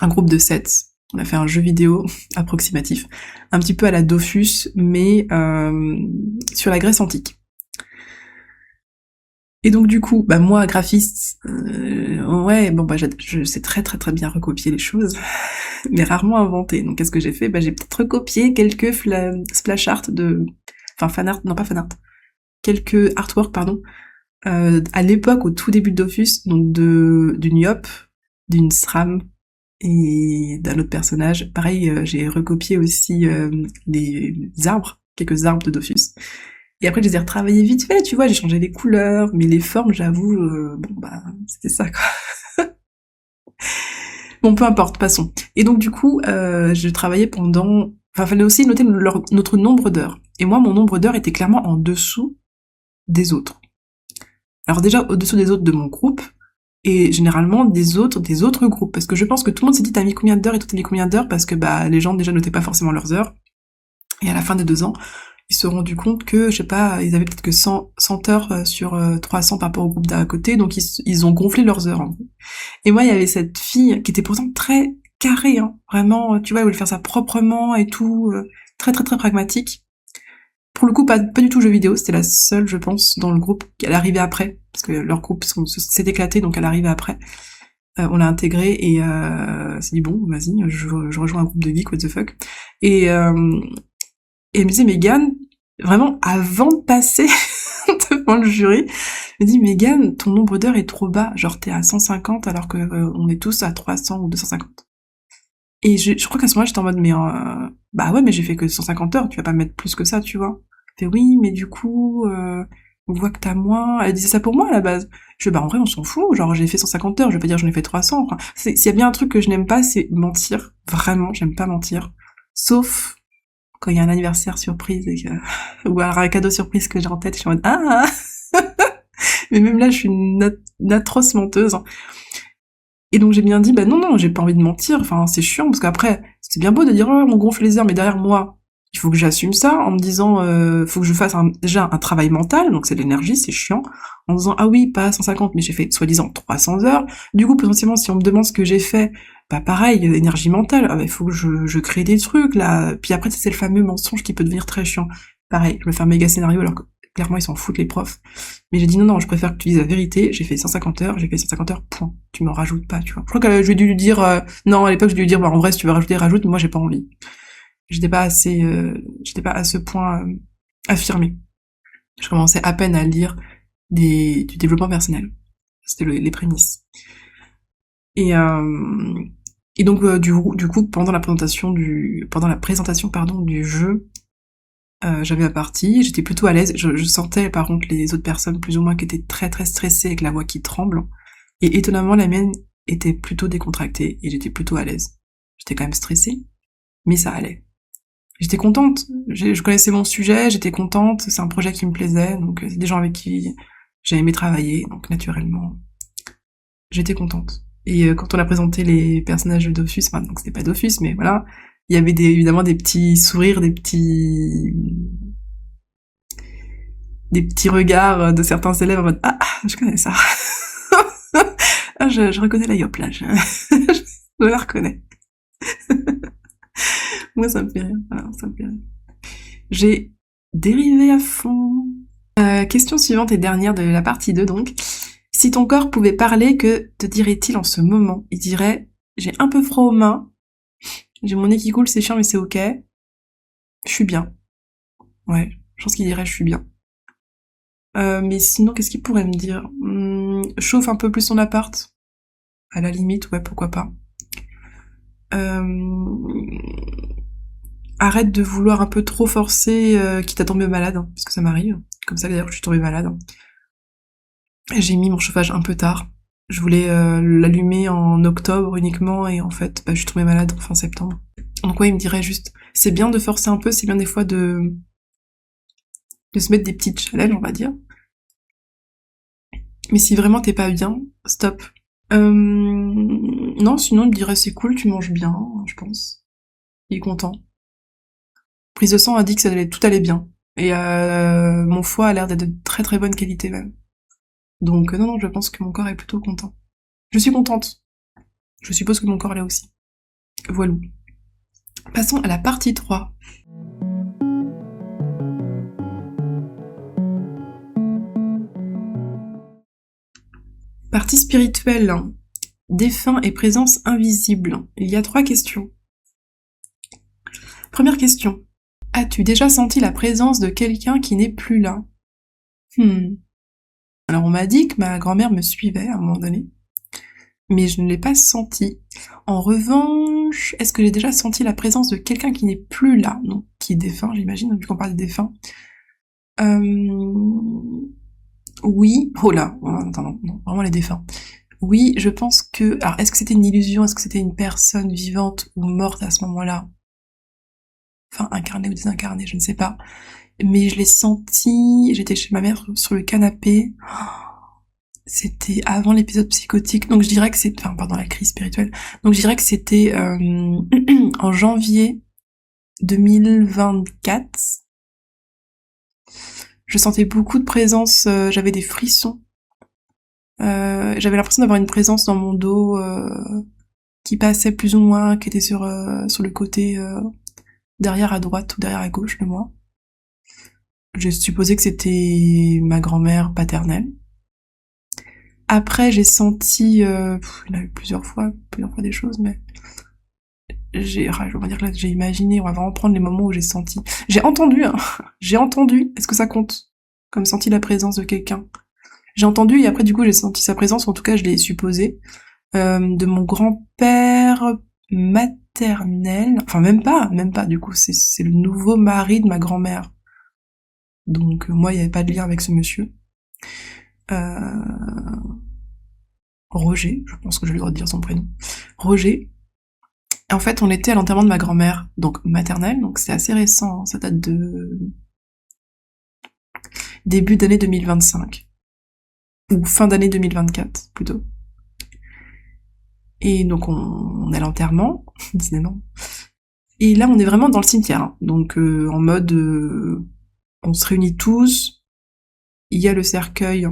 Un groupe de 7. On a fait un jeu vidéo approximatif, un petit peu à la Dofus, mais sur la Grèce antique. Et donc du coup, bah moi, graphiste, ouais, bon bah je sais très très très bien recopier les choses, mais rarement inventer. Donc qu'est-ce que j'ai fait? Bah j'ai peut-être recopié quelques splash art enfin fan art, non pas fan art, quelques artworks pardon, à l'époque au tout début de Dofus, donc d'une Yop, d'une SRAM et d'un autre personnage. Pareil, j'ai recopié aussi des arbres, quelques arbres de Dofus. Et après, je les ai retravaillés vite fait, tu vois, j'ai changé les couleurs, mais les formes, j'avoue, bon bah, c'était ça, quoi. Bon, peu importe, passons. Et donc, du coup, je travaillais pendant... Enfin, fallait aussi noter notre nombre d'heures. Et moi, mon nombre d'heures était clairement en dessous des autres. Alors déjà, au-dessous des autres de mon groupe, et généralement des autres groupes. Parce que je pense que tout le monde s'est dit, t'as mis combien d'heures et toi t'as mis combien d'heures, parce que bah les gens déjà notaient pas forcément leurs heures. Et à la fin des 2 ans, ils se sont rendus compte que, je sais pas, ils avaient peut-être que 100 heures sur 300 par rapport au groupe d'à côté, donc ils ont gonflé leurs heures. Hein. Et moi, il y avait cette fille qui était pourtant très carrée, hein, vraiment, tu vois, elle voulait faire ça proprement et tout, très très très pragmatique. Pour le coup, pas du tout jeu vidéo, c'était la seule, je pense, dans le groupe, elle arrivait après, parce que leur groupe s'est éclaté, donc elle arrivait après. On l'a intégrée et s'est dit bon, vas-y, je rejoins un groupe de geeks, what the fuck. Et elle me disait, Mégane, vraiment, avant de passer devant le jury, elle me dit, Mégane, ton nombre d'heures est trop bas, genre t'es à 150 alors que on est tous à 300 ou 250. Et je crois qu'à ce moment-là, j'étais en mode, mais bah ouais, mais j'ai fait que 150 heures, tu vas pas mettre plus que ça, tu vois. Elle fait, oui, mais du coup, on voit que t'as moins. Elle disait ça pour moi à la base. Je fais, bah en vrai, on s'en fout, genre j'ai fait 150 heures, je vais pas dire j'en ai fait 300. Enfin, s'il y a bien un truc que je n'aime pas, c'est mentir. Vraiment, j'aime pas mentir. Sauf quand il y a un anniversaire surprise et que... ou alors un cadeau surprise que j'ai en tête, je suis en mode, ah. Mais même là, je suis une atroce menteuse. Et donc j'ai bien dit, bah non, j'ai pas envie de mentir, enfin c'est chiant, parce qu'après, c'est bien beau de dire, oh, on gonfle les heures, mais derrière moi, il faut que j'assume ça, en me disant, faut que je fasse déjà un travail mental, donc c'est de l'énergie, c'est chiant, en disant, ah oui, pas 150, mais j'ai fait soi-disant 300 heures, du coup, potentiellement, si on me demande ce que j'ai fait, bah pareil, énergie mentale, il faut que je crée des trucs, là, puis après, c'est le fameux mensonge qui peut devenir très chiant. Pareil, je me fais un méga scénario, alors que clairement, ils s'en foutent, les profs. Mais j'ai dit non, je préfère que tu dises la vérité, j'ai fait 150 heures, point. Tu m'en rajoutes pas, tu vois. Je crois que je lui ai dû lui dire, non, à l'époque, je lui ai dû dire, bah, en vrai, si tu veux rajouter, rajoute, mais moi, j'ai pas envie. J'étais pas à ce point affirmé. Je commençais à peine à lire du développement personnel. C'était les prémices. Et donc, du coup, pendant la présentation du jeu, j'avais ma partie, j'étais plutôt à l'aise, je sentais par contre les autres personnes plus ou moins qui étaient très très stressées avec la voix qui tremble, et étonnamment la mienne était plutôt décontractée et j'étais plutôt à l'aise. J'étais quand même stressée, mais ça allait. J'étais contente, je connaissais mon sujet, j'étais contente, c'est un projet qui me plaisait, donc c'est des gens avec qui j'ai aimé travailler, donc naturellement, j'étais contente. Et quand on a présenté les personnages de Dofus, enfin donc c'était pas Dofus, mais voilà, il y avait évidemment des petits sourires, des petits regards de certains élèves en mode ah, je connais ça. Ah, je reconnais la Yop là, je la reconnais. Moi ça me fait rire, voilà, ça me fait rire. J'ai dérivé à fond. Question suivante et dernière de la partie 2 donc. Si ton corps pouvait parler, que te dirait-il en ce moment? Il dirait j'ai un peu froid aux mains, J'ai mon nez qui coule, c'est chiant, mais c'est ok. Je suis bien. Ouais, je pense qu'il dirait je suis bien. Mais sinon, qu'est-ce qu'il pourrait me dire? Chauffe un peu plus son appart. À la limite, ouais, pourquoi pas. Arrête de vouloir un peu trop forcer, quitte à tomber malade, hein, parce que ça m'arrive. Comme ça, d'ailleurs, je suis tombée malade. J'ai mis mon chauffage un peu tard. Je voulais l'allumer en octobre uniquement, et en fait, je suis tombée malade en fin septembre. Donc ouais, il me dirait juste, c'est bien de forcer un peu, c'est bien des fois de se mettre des petites challenges, on va dire. Mais si vraiment t'es pas bien, stop. Non, sinon il me dirait c'est cool, tu manges bien, je pense. Il est content. Prise de sang a dit que tout allait bien. Et mon foie a l'air d'être de très très bonne qualité même. Donc non, je pense que mon corps est plutôt content. Je suis contente. Je suppose que mon corps l'est aussi. Voilà. Passons à la partie 3. Partie spirituelle. Défunt et présence invisible. Il y a 3 questions. Première question. As-tu déjà senti la présence de quelqu'un qui n'est plus là? Alors on m'a dit que ma grand-mère me suivait à un moment donné, mais je ne l'ai pas senti. En revanche, est-ce que j'ai déjà senti la présence de quelqu'un qui n'est plus là? Non, qui est défunt, j'imagine, vu qu'on parle des défunts. Oui. Oh là, attends, non, vraiment les défunts. Oui, je pense que... Alors, est-ce que c'était une illusion? Est-ce que c'était une personne vivante ou morte à ce moment-là? Enfin, incarnée ou désincarnée, je ne sais pas. Mais je l'ai senti, j'étais chez ma mère sur le canapé. C'était avant l'épisode psychotique, donc je dirais que c'est... Enfin, pardon, la crise spirituelle. Donc je dirais que c'était en janvier 2024. Je sentais beaucoup de présence, j'avais des frissons. J'avais l'impression d'avoir une présence dans mon dos qui passait plus ou moins, qui était sur le côté derrière à droite ou derrière à gauche de moi. J'ai supposé que c'était ma grand-mère paternelle. Après, j'ai senti, il y en a eu plusieurs fois des choses, mais on va dire que là, j'ai imaginé, on va vraiment prendre les moments où j'ai senti. J'ai entendu, hein, j'ai entendu, est-ce que ça compte? Comme senti la présence de quelqu'un. J'ai entendu, et après, du coup, j'ai senti sa présence, ou en tout cas, je l'ai supposé, de mon grand-père maternel, enfin, même pas, du coup, c'est le nouveau mari de ma grand-mère. Donc, moi, il n'y avait pas de lien avec ce monsieur. Roger, je pense que j'ai le droit de dire son prénom. Roger. En fait, on était à l'enterrement de ma grand-mère, donc maternelle, donc c'est assez récent, hein, ça date de début d'année 2025. Ou fin d'année 2024, plutôt. Et donc on est à l'enterrement, décidément. Et là, on est vraiment dans le cimetière, hein. Donc en mode, on se réunit tous, il y a le cercueil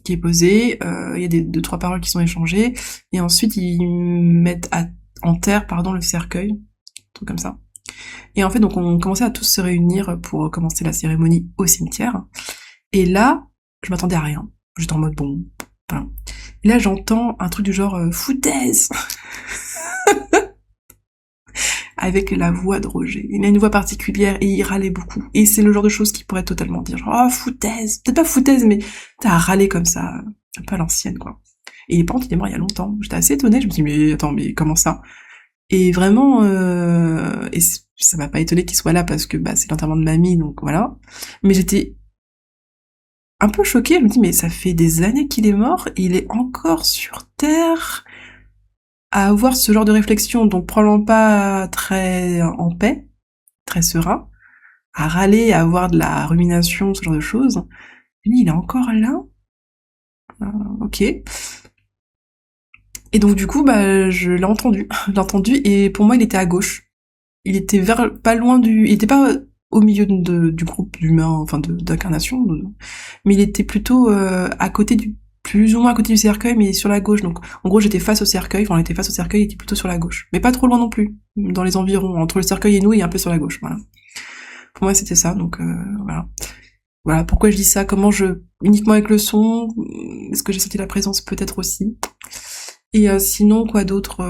qui est posé, il y a deux, trois paroles qui sont échangées, et ensuite ils mettent en terre, le cercueil, un truc comme ça. Et en fait, donc on commençait à tous se réunir pour commencer la cérémonie au cimetière. Et là, je m'attendais à rien. J'étais en mode bon, voilà. Et là, j'entends un truc du genre foutaise avec la voix de Roger. Il a une voix particulière et il râlait beaucoup. Et c'est le genre de choses qu'il pourrait totalement dire. Genre, oh, foutaise. Peut-être pas foutaise, mais t'as râlé comme ça, un peu à l'ancienne, quoi. Et par contre, il est mort il y a longtemps. J'étais assez étonnée. Je me suis dit, mais attends, mais comment ça? Et vraiment, et ça m'a pas étonné qu'il soit là parce que c'est l'enterrement de mamie, donc voilà. Mais j'étais un peu choquée. Je me dis, mais ça fait des années qu'il est mort, et il est encore sur Terre à avoir ce genre de réflexion, donc probablement pas très en paix, très serein, à râler, à avoir de la rumination, ce genre de choses. Et lui, il est encore là. Ok. Et donc du coup, je l'ai entendu. Je l'ai entendu, et pour moi, il était à gauche. Il était pas loin il était pas au milieu du groupe d'humains, enfin d'incarnation, mais il était plutôt à côté plus ou moins à côté du cercueil, mais sur la gauche. Donc en gros, j'étais face au cercueil, enfin on était face au cercueil, il était plutôt sur la gauche. Mais pas trop loin non plus, dans les environs, entre le cercueil et nous, il est un peu sur la gauche, voilà. Pour moi, c'était ça, donc voilà. Voilà, pourquoi je dis ça, uniquement avec le son, est-ce que j'ai senti la présence? Peut-être aussi. Et sinon, quoi d'autre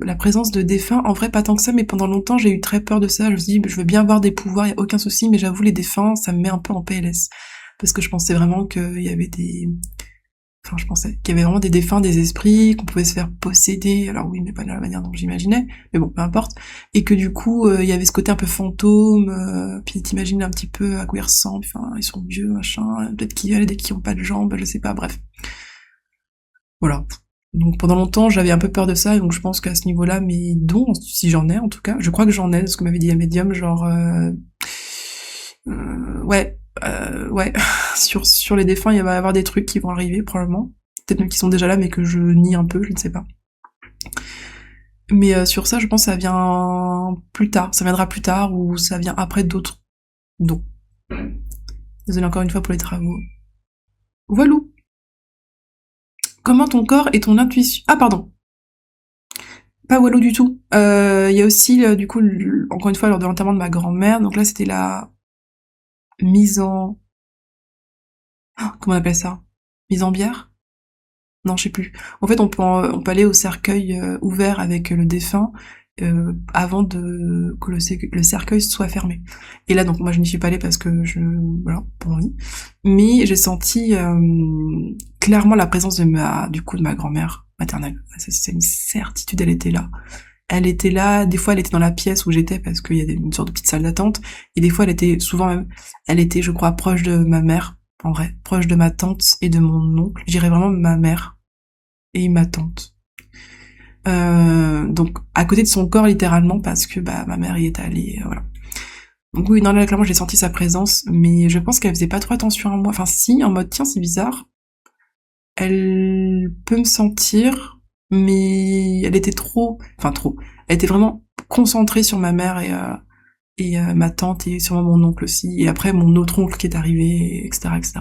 la présence de défunts, en vrai, pas tant que ça, mais pendant longtemps, j'ai eu très peur de ça. Je me suis dit, je veux bien avoir des pouvoirs, y a aucun souci, mais j'avoue, les défunts, ça me met un peu en PLS. Parce que je pensais vraiment qu'il y avait des... Enfin, je pensais qu'il y avait vraiment des défunts, des esprits, qu'on pouvait se faire posséder. Alors oui, mais pas de la manière dont j'imaginais, mais bon, peu importe. Et que du coup, il y avait ce côté un peu fantôme, puis t'imagines un petit peu à quoi ils ressemblent, enfin, ils sont vieux, machin, peut-être qu'il y a des qui ont pas de jambes, je sais pas, bref. Voilà. Donc pendant longtemps, j'avais un peu peur de ça, et donc je pense qu'à ce niveau-là, mes dons, si j'en ai en tout cas, je crois que j'en ai, ce que m'avait dit la médium, genre... ouais, sur les défunts, il va y avoir des trucs qui vont arriver, probablement. Peut-être même qui sont déjà là, mais que je nie un peu, je ne sais pas. Mais sur ça, je pense que ça vient plus tard. Ça viendra plus tard, ou ça vient après d'autres dons. Désolée encore une fois pour les travaux. Voilou. Comment ton corps et ton intuition... Ah, pardon. Pas Wallo du tout. Il y a aussi, du coup, encore une fois, lors de l'enterrement de ma grand-mère, donc là, c'était la mise en... Comment on appelle ça? Mise en bière? Non, je sais plus. En fait, on peut aller au cercueil ouvert avec le défunt avant que le cercueil soit fermé. Et là, donc, moi, je n'y suis pas allée parce que voilà, pas envie. Mais j'ai senti clairement la présence de ma grand-mère maternelle. C'est une certitude, elle était là. Elle était là, des fois elle était dans la pièce où j'étais parce qu'il y a une sorte de petite salle d'attente, et des fois elle était souvent même, elle était je crois proche de ma mère, en vrai, proche de ma tante et de mon oncle, je dirais vraiment ma mère et ma tante. Donc à côté de son corps littéralement parce que bah ma mère y est allée, voilà. Donc oui, non là clairement j'ai senti sa présence, mais je pense qu'elle faisait pas trop attention à moi, enfin si, en mode tiens c'est bizarre, elle peut me sentir, mais elle était trop, elle était vraiment concentrée sur ma mère et ma tante et sûrement mon oncle aussi, et après mon autre oncle qui est arrivé, etc., etc.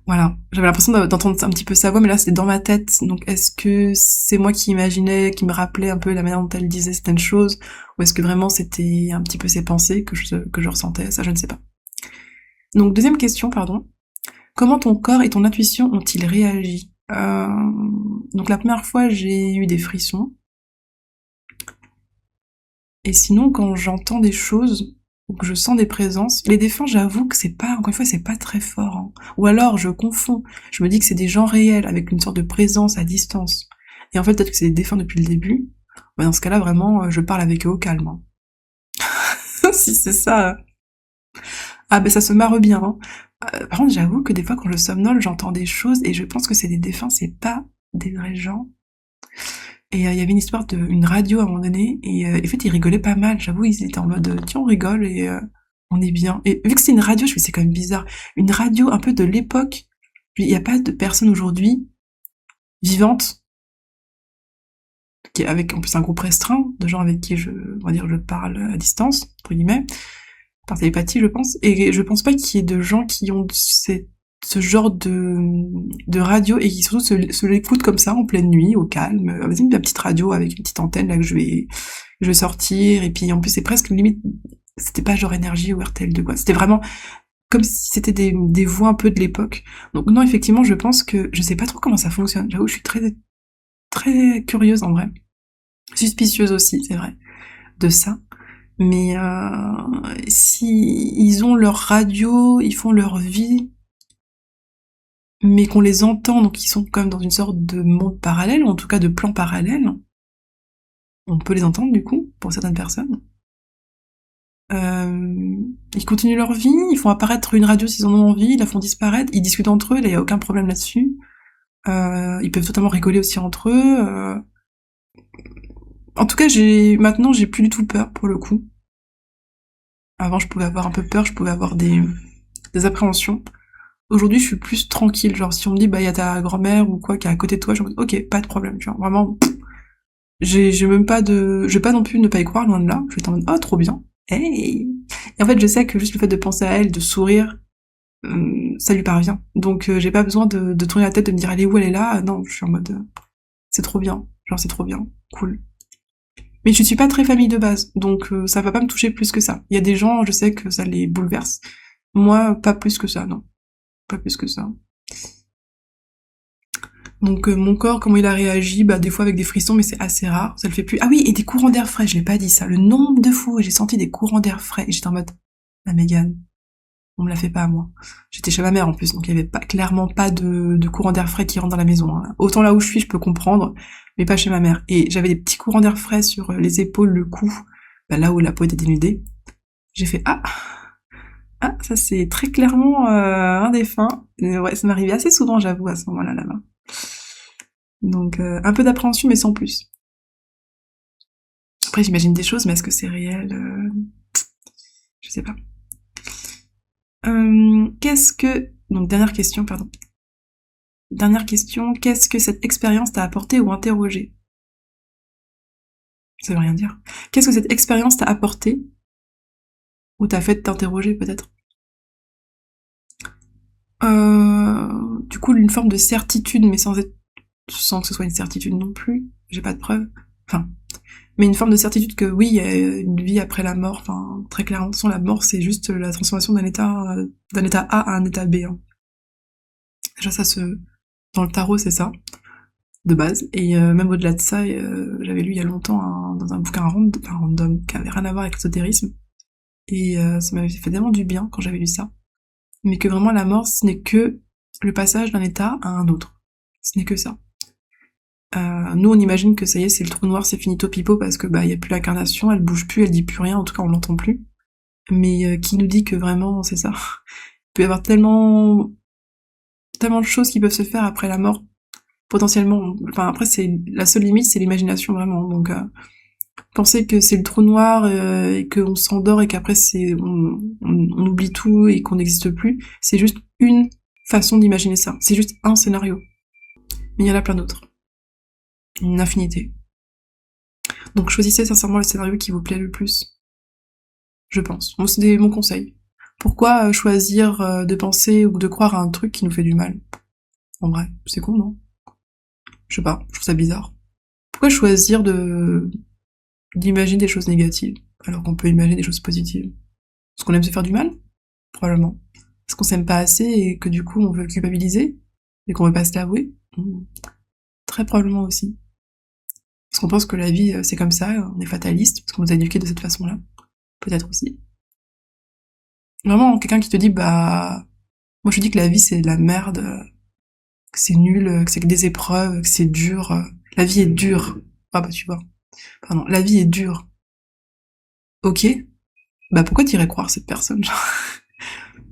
Voilà, j'avais l'impression d'entendre un petit peu sa voix, mais là c'était dans ma tête, donc est-ce que c'est moi qui imaginais, qui me rappelait un peu la manière dont elle disait certaines choses, ou est-ce que vraiment c'était un petit peu ses pensées que je ressentais, ça je ne sais pas. Donc deuxième question, pardon. Comment ton corps et ton intuition ont-ils réagi? Donc la première fois, j'ai eu des frissons. Et sinon, quand j'entends des choses ou que je sens des présences, les défunts, j'avoue que c'est pas, encore une fois, c'est pas très fort, hein. Ou alors, je confonds. Je me dis que c'est des gens réels avec une sorte de présence à distance. Et en fait, peut-être que c'est des défunts depuis le début. Ouais, dans ce cas-là, vraiment, je parle avec eux au calme, hein. Si c'est ça. Ah ben ça se marre bien, hein. Par contre, j'avoue que des fois, quand je somnole, j'entends des choses et je pense que c'est des défunts, c'est pas des vrais gens. Et il y avait une histoire d'une radio à un moment donné, et en fait, ils rigolaient pas mal. J'avoue, ils étaient en mode, tiens, on rigole et on est bien. Et vu que c'est une radio, je me dis, c'est quand même bizarre. Une radio un peu de l'époque. Il n'y a pas de personne aujourd'hui vivante, qui est avec en plus un groupe restreint, de gens avec qui on va dire, je parle à distance, entre guillemets, par télépathie, je pense. Et je pense pas qu'il y ait de gens qui ont ce genre de radio et qui surtout se l'écoutent comme ça en pleine nuit, au calme. Vas-y, une petite radio avec une petite antenne là que je vais sortir. Et puis en plus, c'est presque limite, c'était pas genre énergie ou RTL2 quoi. C'était vraiment comme si c'était des voix un peu de l'époque. Donc non, effectivement, je pense que je sais pas trop comment ça fonctionne. J'avoue, je suis très très curieuse en vrai, suspicieuse aussi, c'est vrai, de ça. Mais si ils ont leur radio, ils font leur vie, mais qu'on les entend, donc ils sont comme dans une sorte de monde parallèle, ou en tout cas de plan parallèle, on peut les entendre du coup, pour certaines personnes. Ils continuent leur vie, ils font apparaître une radio s'ils en ont envie, ils la font disparaître, ils discutent entre eux, là il y a aucun problème là-dessus. Ils peuvent totalement rigoler aussi entre eux. En tout cas, maintenant j'ai plus du tout peur pour le coup. Avant je pouvais avoir un peu peur, je pouvais avoir des appréhensions. Aujourd'hui, je suis plus tranquille. Genre, si on me dit, bah, il y a ta grand-mère ou quoi qui est à côté de toi, je me dis, ok, pas de problème, tu vois. Vraiment, j'ai même pas je vais pas non plus ne pas y croire, loin de là. Je vais être en mode, oh, trop bien. Hey! Et en fait, je sais que juste le fait de penser à elle, de sourire, ça lui parvient. Donc, j'ai pas besoin de tourner la tête, de me dire, elle est où, elle est là. Non, je suis en mode, c'est trop bien. Genre, c'est trop bien. Cool. Mais je suis pas très famille de base. Donc, ça va pas me toucher plus que ça. Il y a des gens, je sais que ça les bouleverse. Moi, pas plus que ça, non. Pas plus que ça. Donc mon corps, comment il a réagi, bah des fois avec des frissons, mais c'est assez rare, ça le fait plus. Ah oui, et des courants d'air frais, je l'ai pas dit ça. Le nombre de fois où j'ai senti des courants d'air frais, et j'étais en mode, la Mégane, on me la fait pas à moi. J'étais chez ma mère en plus, donc il y avait pas, clairement pas de courant d'air frais qui rentre dans la maison. Hein. Autant là où je suis, je peux comprendre, mais pas chez ma mère. Et j'avais des petits courants d'air frais sur les épaules, le cou, bah, là où la peau était dénudée. J'ai fait ah, ça c'est très clairement un défunt. Et ouais, ça m'arrivait assez souvent, j'avoue, à ce moment-là, là-bas. Donc un peu d'appréhension, mais sans plus. Après, j'imagine des choses, mais est-ce que c'est réel Je sais pas. Qu'est-ce que... Donc, dernière question, pardon. Dernière question, qu'est-ce que cette expérience t'a apporté ou interrogé? Ça veut rien dire. Qu'est-ce que cette expérience t'a apporté ou t'a fait t'interroger, peut-être? Du coup, une forme de certitude, mais sans que ce soit une certitude non plus. J'ai pas de preuves. Enfin, mais une forme de certitude que oui, il y a une vie après la mort. Enfin, très clairement, sans la mort, c'est juste la transformation d'un état A à un état B. Hein. Déjà, dans le tarot, c'est ça, de base. Et même au-delà de ça, j'avais lu il y a longtemps dans un bouquin random qui avait rien à voir avec l'ésotérisme. Et ça m'avait fait tellement du bien quand j'avais lu ça. Mais que vraiment la mort, ce n'est que le passage d'un état à un autre. Ce n'est que ça. Nous, on imagine que ça y est, c'est le trou noir, c'est finito pipo parce que bah y a plus l'incarnation, elle bouge plus, elle dit plus rien, en tout cas on l'entend plus. Mais qui nous dit que vraiment c'est ça? Il peut y avoir tellement de choses qui peuvent se faire après la mort, potentiellement. Enfin après c'est la seule limite, c'est l'imagination vraiment. Donc penser que c'est le trou noir et qu'on s'endort et qu'après on oublie tout et qu'on n'existe plus, c'est juste une façon d'imaginer ça. C'est juste un scénario. Mais il y en a plein d'autres. Une infinité. Donc choisissez sincèrement le scénario qui vous plaît le plus. Je pense. Moi, c'est mon conseil. Pourquoi choisir de penser ou de croire à un truc qui nous fait du mal? En vrai, c'est con, non? Je sais pas, je trouve ça bizarre. Pourquoi choisir d'imaginer des choses négatives alors qu'on peut imaginer des choses positives? Parce qu'on aime se faire du mal? Probablement. Parce qu'on s'aime pas assez et que du coup on veut le culpabiliser et qu'on veut pas se l'avouer? Très probablement aussi. Parce qu'on pense que la vie c'est comme ça, on est fataliste parce qu'on nous a éduqués de cette façon-là. Peut-être aussi. Vraiment, quelqu'un qui te dit bah moi je dis que la vie c'est de la merde, que c'est nul, que c'est que des épreuves, que c'est dur. La vie est dure. Ah bah tu vois. Pardon, la vie est dure. Ok. Bah pourquoi t'irais croire cette personne?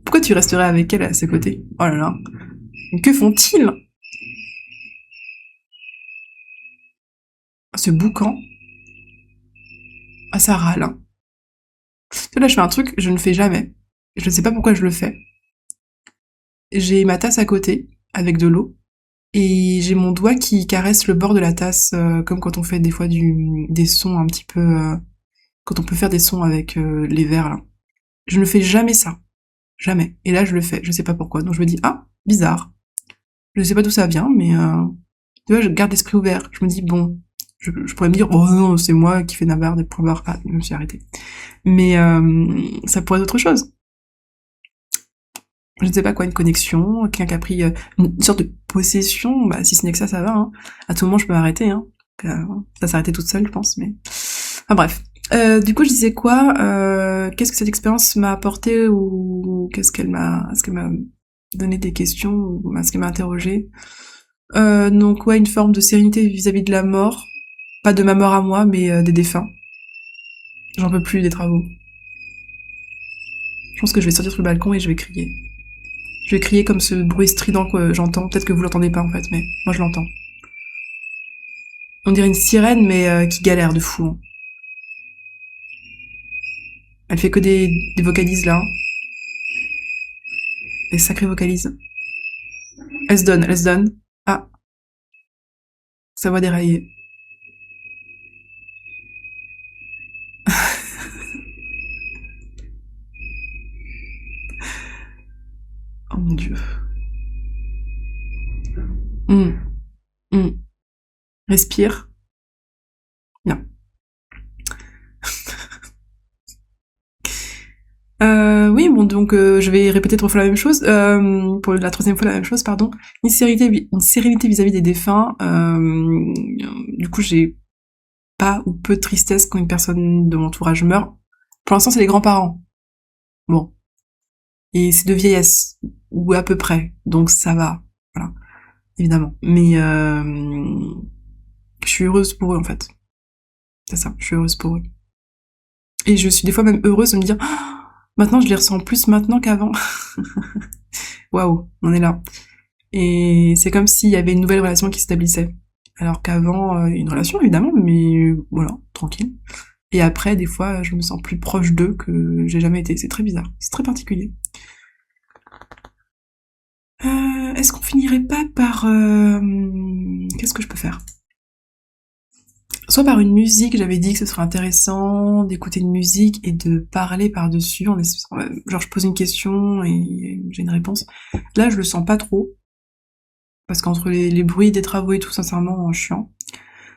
Pourquoi tu resterais avec elle à ses côtés? Oh là là. Que font-ils? Ce boucan. Ah ça râle. Hein. Là je fais un truc que je ne fais jamais. Je ne sais pas pourquoi je le fais. J'ai ma tasse à côté, avec de l'eau. Et j'ai mon doigt qui caresse le bord de la tasse, comme quand on fait des fois des sons un petit peu... quand on peut faire des sons avec les verres, là. Je ne fais jamais ça. Jamais. Et là, je le fais. Je sais pas pourquoi. Donc je me dis, ah, bizarre. Je sais pas d'où ça vient, mais... tu vois, je garde l'esprit ouvert. Je me dis, bon... Je pourrais me dire, oh non, c'est moi qui fais navarre des points barres. Ah, je me suis arrêtée. Mais ça pourrait être autre chose. Je ne sais pas quoi, une connexion, quelqu'un qui a pris une sorte de possession, bah si ce n'est que ça va, hein. À tout moment je peux m'arrêter, hein. Ça s'arrêter toute seule, je pense, mais... Enfin bref. Du coup je disais quoi qu'est-ce que cette expérience m'a apporté ou est-ce qu'elle m'a donné des questions ou est-ce qu'elle m'a interrogé donc ouais, une forme de sérénité vis-à-vis de la mort. Pas de ma mort à moi, mais des défunts. J'en peux plus des travaux. Je pense que je vais sortir sur le balcon et je vais crier. Je vais crier comme ce bruit strident que j'entends. Peut-être que vous l'entendez pas en fait, mais moi je l'entends. On dirait une sirène, mais qui galère de fou. Hein. Elle fait que des vocalises là. Hein. Des sacrées vocalises. Elle se donne. Ah, sa voix déraillée. Oh mon dieu. Hum, hum. Respire. Bien. Oui, Oui, bon, donc je vais répéter 3 fois la même chose, pour la 3e fois la même chose, pardon. Une sérénité vis-à-vis des défunts. Du coup, j'ai pas ou peu de tristesse quand une personne de mon entourage meurt. Pour l'instant, c'est les grands-parents. Bon. Et c'est de vieillesse, ou à peu près, donc ça va, voilà, évidemment. Mais je suis heureuse pour eux, en fait. C'est ça, je suis heureuse pour eux. Et je suis des fois même heureuse de me dire, ah, maintenant je les ressens plus maintenant qu'avant. Waouh, on est là. Et c'est comme s'il y avait une nouvelle relation qui s'établissait. Alors qu'avant, une relation évidemment, mais voilà, tranquille. Et après, des fois, je me sens plus proche d'eux que j'ai jamais été. C'est très bizarre, c'est très particulier. Est-ce qu'on finirait pas par... Qu'est-ce que je peux faire? Soit par une musique, j'avais dit que ce serait intéressant d'écouter une musique et de parler par-dessus. Genre, je pose une question et j'ai une réponse. Là, je le sens pas trop. Parce qu'entre les bruits des travaux et tout, sincèrement, chiant.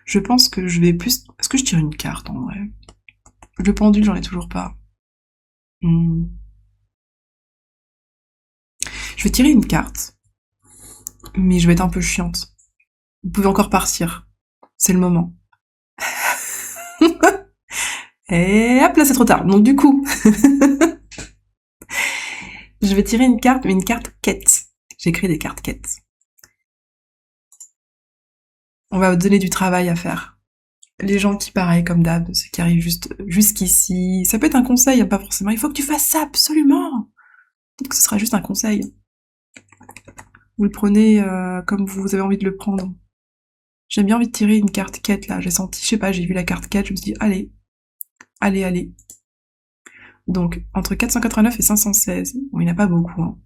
Je pense que je vais plus... Est-ce que je tire une carte, en vrai? Le pendule, j'en ai toujours pas. Je vais tirer une carte. Mais je vais être un peu chiante. Vous pouvez encore partir. C'est le moment. Et hop, là, c'est trop tard. Donc, du coup... je vais tirer une carte, mais une carte quête. J'écris des cartes quêtes. On va vous donner du travail à faire. Les gens qui, pareil, comme d'hab, ceux qui arrivent jusqu'ici, ça peut être un conseil, hein, pas forcément. Il faut que tu fasses ça, absolument. Peut-être que ce sera juste un conseil. Vous le prenez comme vous avez envie de le prendre. J'ai bien envie de tirer une carte quête, là. J'ai senti, je sais pas, j'ai vu la carte quête, je me suis dit, allez, allez, allez. Donc, entre 489 et 516. Bon, il n'y en a pas beaucoup, hein.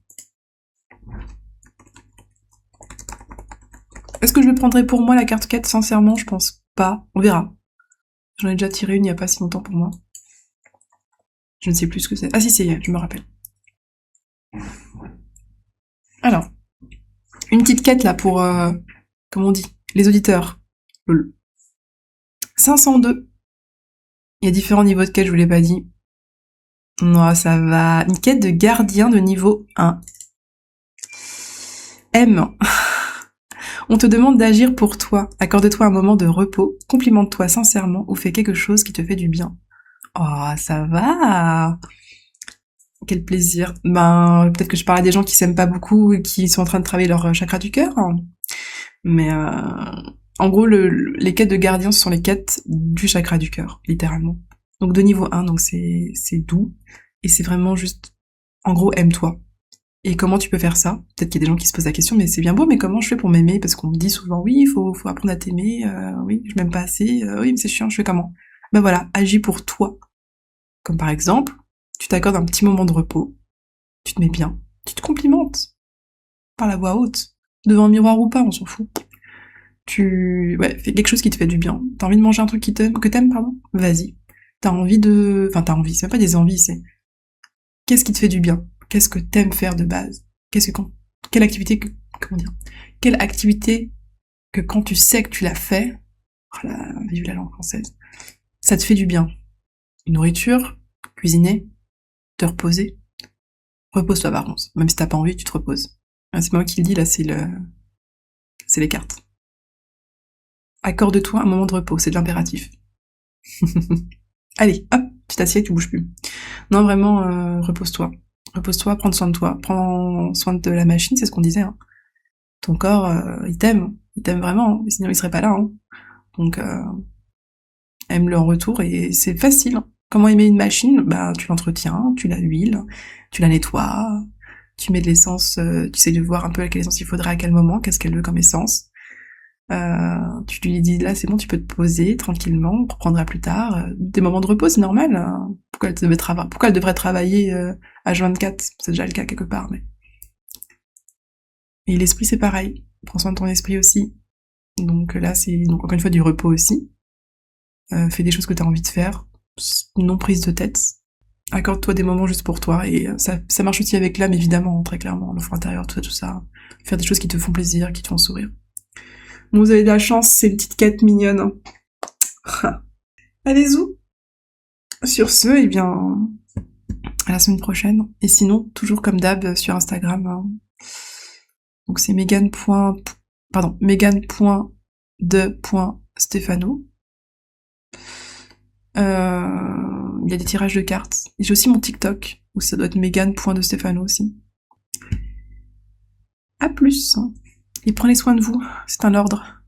Est-ce que je le prendrai pour moi, la carte quête? Sincèrement, je pense pas. On verra. J'en ai déjà tiré une il y a pas si longtemps pour moi. Je ne sais plus ce que c'est. Ah si, c'est, je me rappelle. Alors, une petite quête là pour, comment on dit, les auditeurs. 502. Il y a différents niveaux de quête, je vous l'ai pas dit. Non, ça va. Une quête de gardien de niveau 1. M. On te demande d'agir pour toi. Accorde-toi un moment de repos, complimente-toi sincèrement ou fais quelque chose qui te fait du bien. Oh, ça va. Quel plaisir. Ben, peut-être que je parle à des gens qui s'aiment pas beaucoup et qui sont en train de travailler leur chakra du cœur. Mais en gros, les quêtes de gardien, ce sont les quêtes du chakra du cœur, littéralement. Donc de niveau 1, donc c'est doux. Et c'est vraiment juste, en gros, aime-toi. Et comment tu peux faire ça? Peut-être qu'il y a des gens qui se posent la question, mais c'est bien beau, mais comment je fais pour m'aimer? Parce qu'on me dit souvent, oui, il faut apprendre à t'aimer, oui, je m'aime pas assez, oui, mais c'est chiant, je fais comment? Ben voilà, agis pour toi. Comme par exemple, tu t'accordes un petit moment de repos, tu te mets bien, tu te complimentes, par la voix haute, devant un miroir ou pas, on s'en fout. Ouais, fais quelque chose qui te fait du bien. T'as envie de manger un truc que t'aimes, pardon? Vas-y. T'as envie, c'est même pas des envies, c'est, qu'est-ce qui te fait du bien? Qu'est-ce que t'aimes faire de base? Quelle activité comment dire? Quelle activité que quand tu sais que tu l'as fait, oh là, vive la langue française, ça te fait du bien. Nourriture, cuisiner, te reposer. Repose-toi par contre. Même si t'as pas envie, tu te reposes. C'est moi qui le dis, là, c'est les cartes. Accorde-toi un moment de repos, c'est de l'impératif. Allez, hop, tu t'assieds, tu bouges plus. Non, vraiment, repose-toi. Repose-toi, prends soin de toi. Prends soin de la machine, c'est ce qu'on disait. Hein. Ton corps, il t'aime vraiment, hein, sinon il serait pas là. Hein. Donc, aime-le en retour et c'est facile. Hein. Comment aimer une machine? Bah, tu l'entretiens, tu la huiles, tu la nettoies, tu mets de l'essence, tu essaies de voir un peu quelle essence il faudrait à quel moment, qu'est-ce qu'elle veut comme essence. Tu lui dis là c'est bon, tu peux te poser tranquillement, on reprendra plus tard. Des moments de repos, c'est normal. Hein. Pourquoi elle devrait travailler H24? C'est déjà le cas quelque part, mais. Et l'esprit c'est pareil. Prends soin de ton esprit aussi. Donc là c'est donc encore une fois du repos aussi. Fais des choses que t'as envie de faire, non prise de tête. Accorde-toi des moments juste pour toi et ça marche aussi avec l'âme évidemment, très clairement, l'enfant intérieur, tout ça. Faire des choses qui te font plaisir, qui te font sourire. Bon, vous avez de la chance, c'est une petite quête mignonne. Allez-y. Sur ce, eh bien, À la semaine prochaine. Et sinon, toujours comme d'hab sur Instagram. Hein. Donc c'est Megan.de.stefano. Il y a des tirages de cartes. Et j'ai aussi mon TikTok, où ça doit être Megan.de.stefano aussi. À plus. Et prenez soin de vous, c'est un ordre.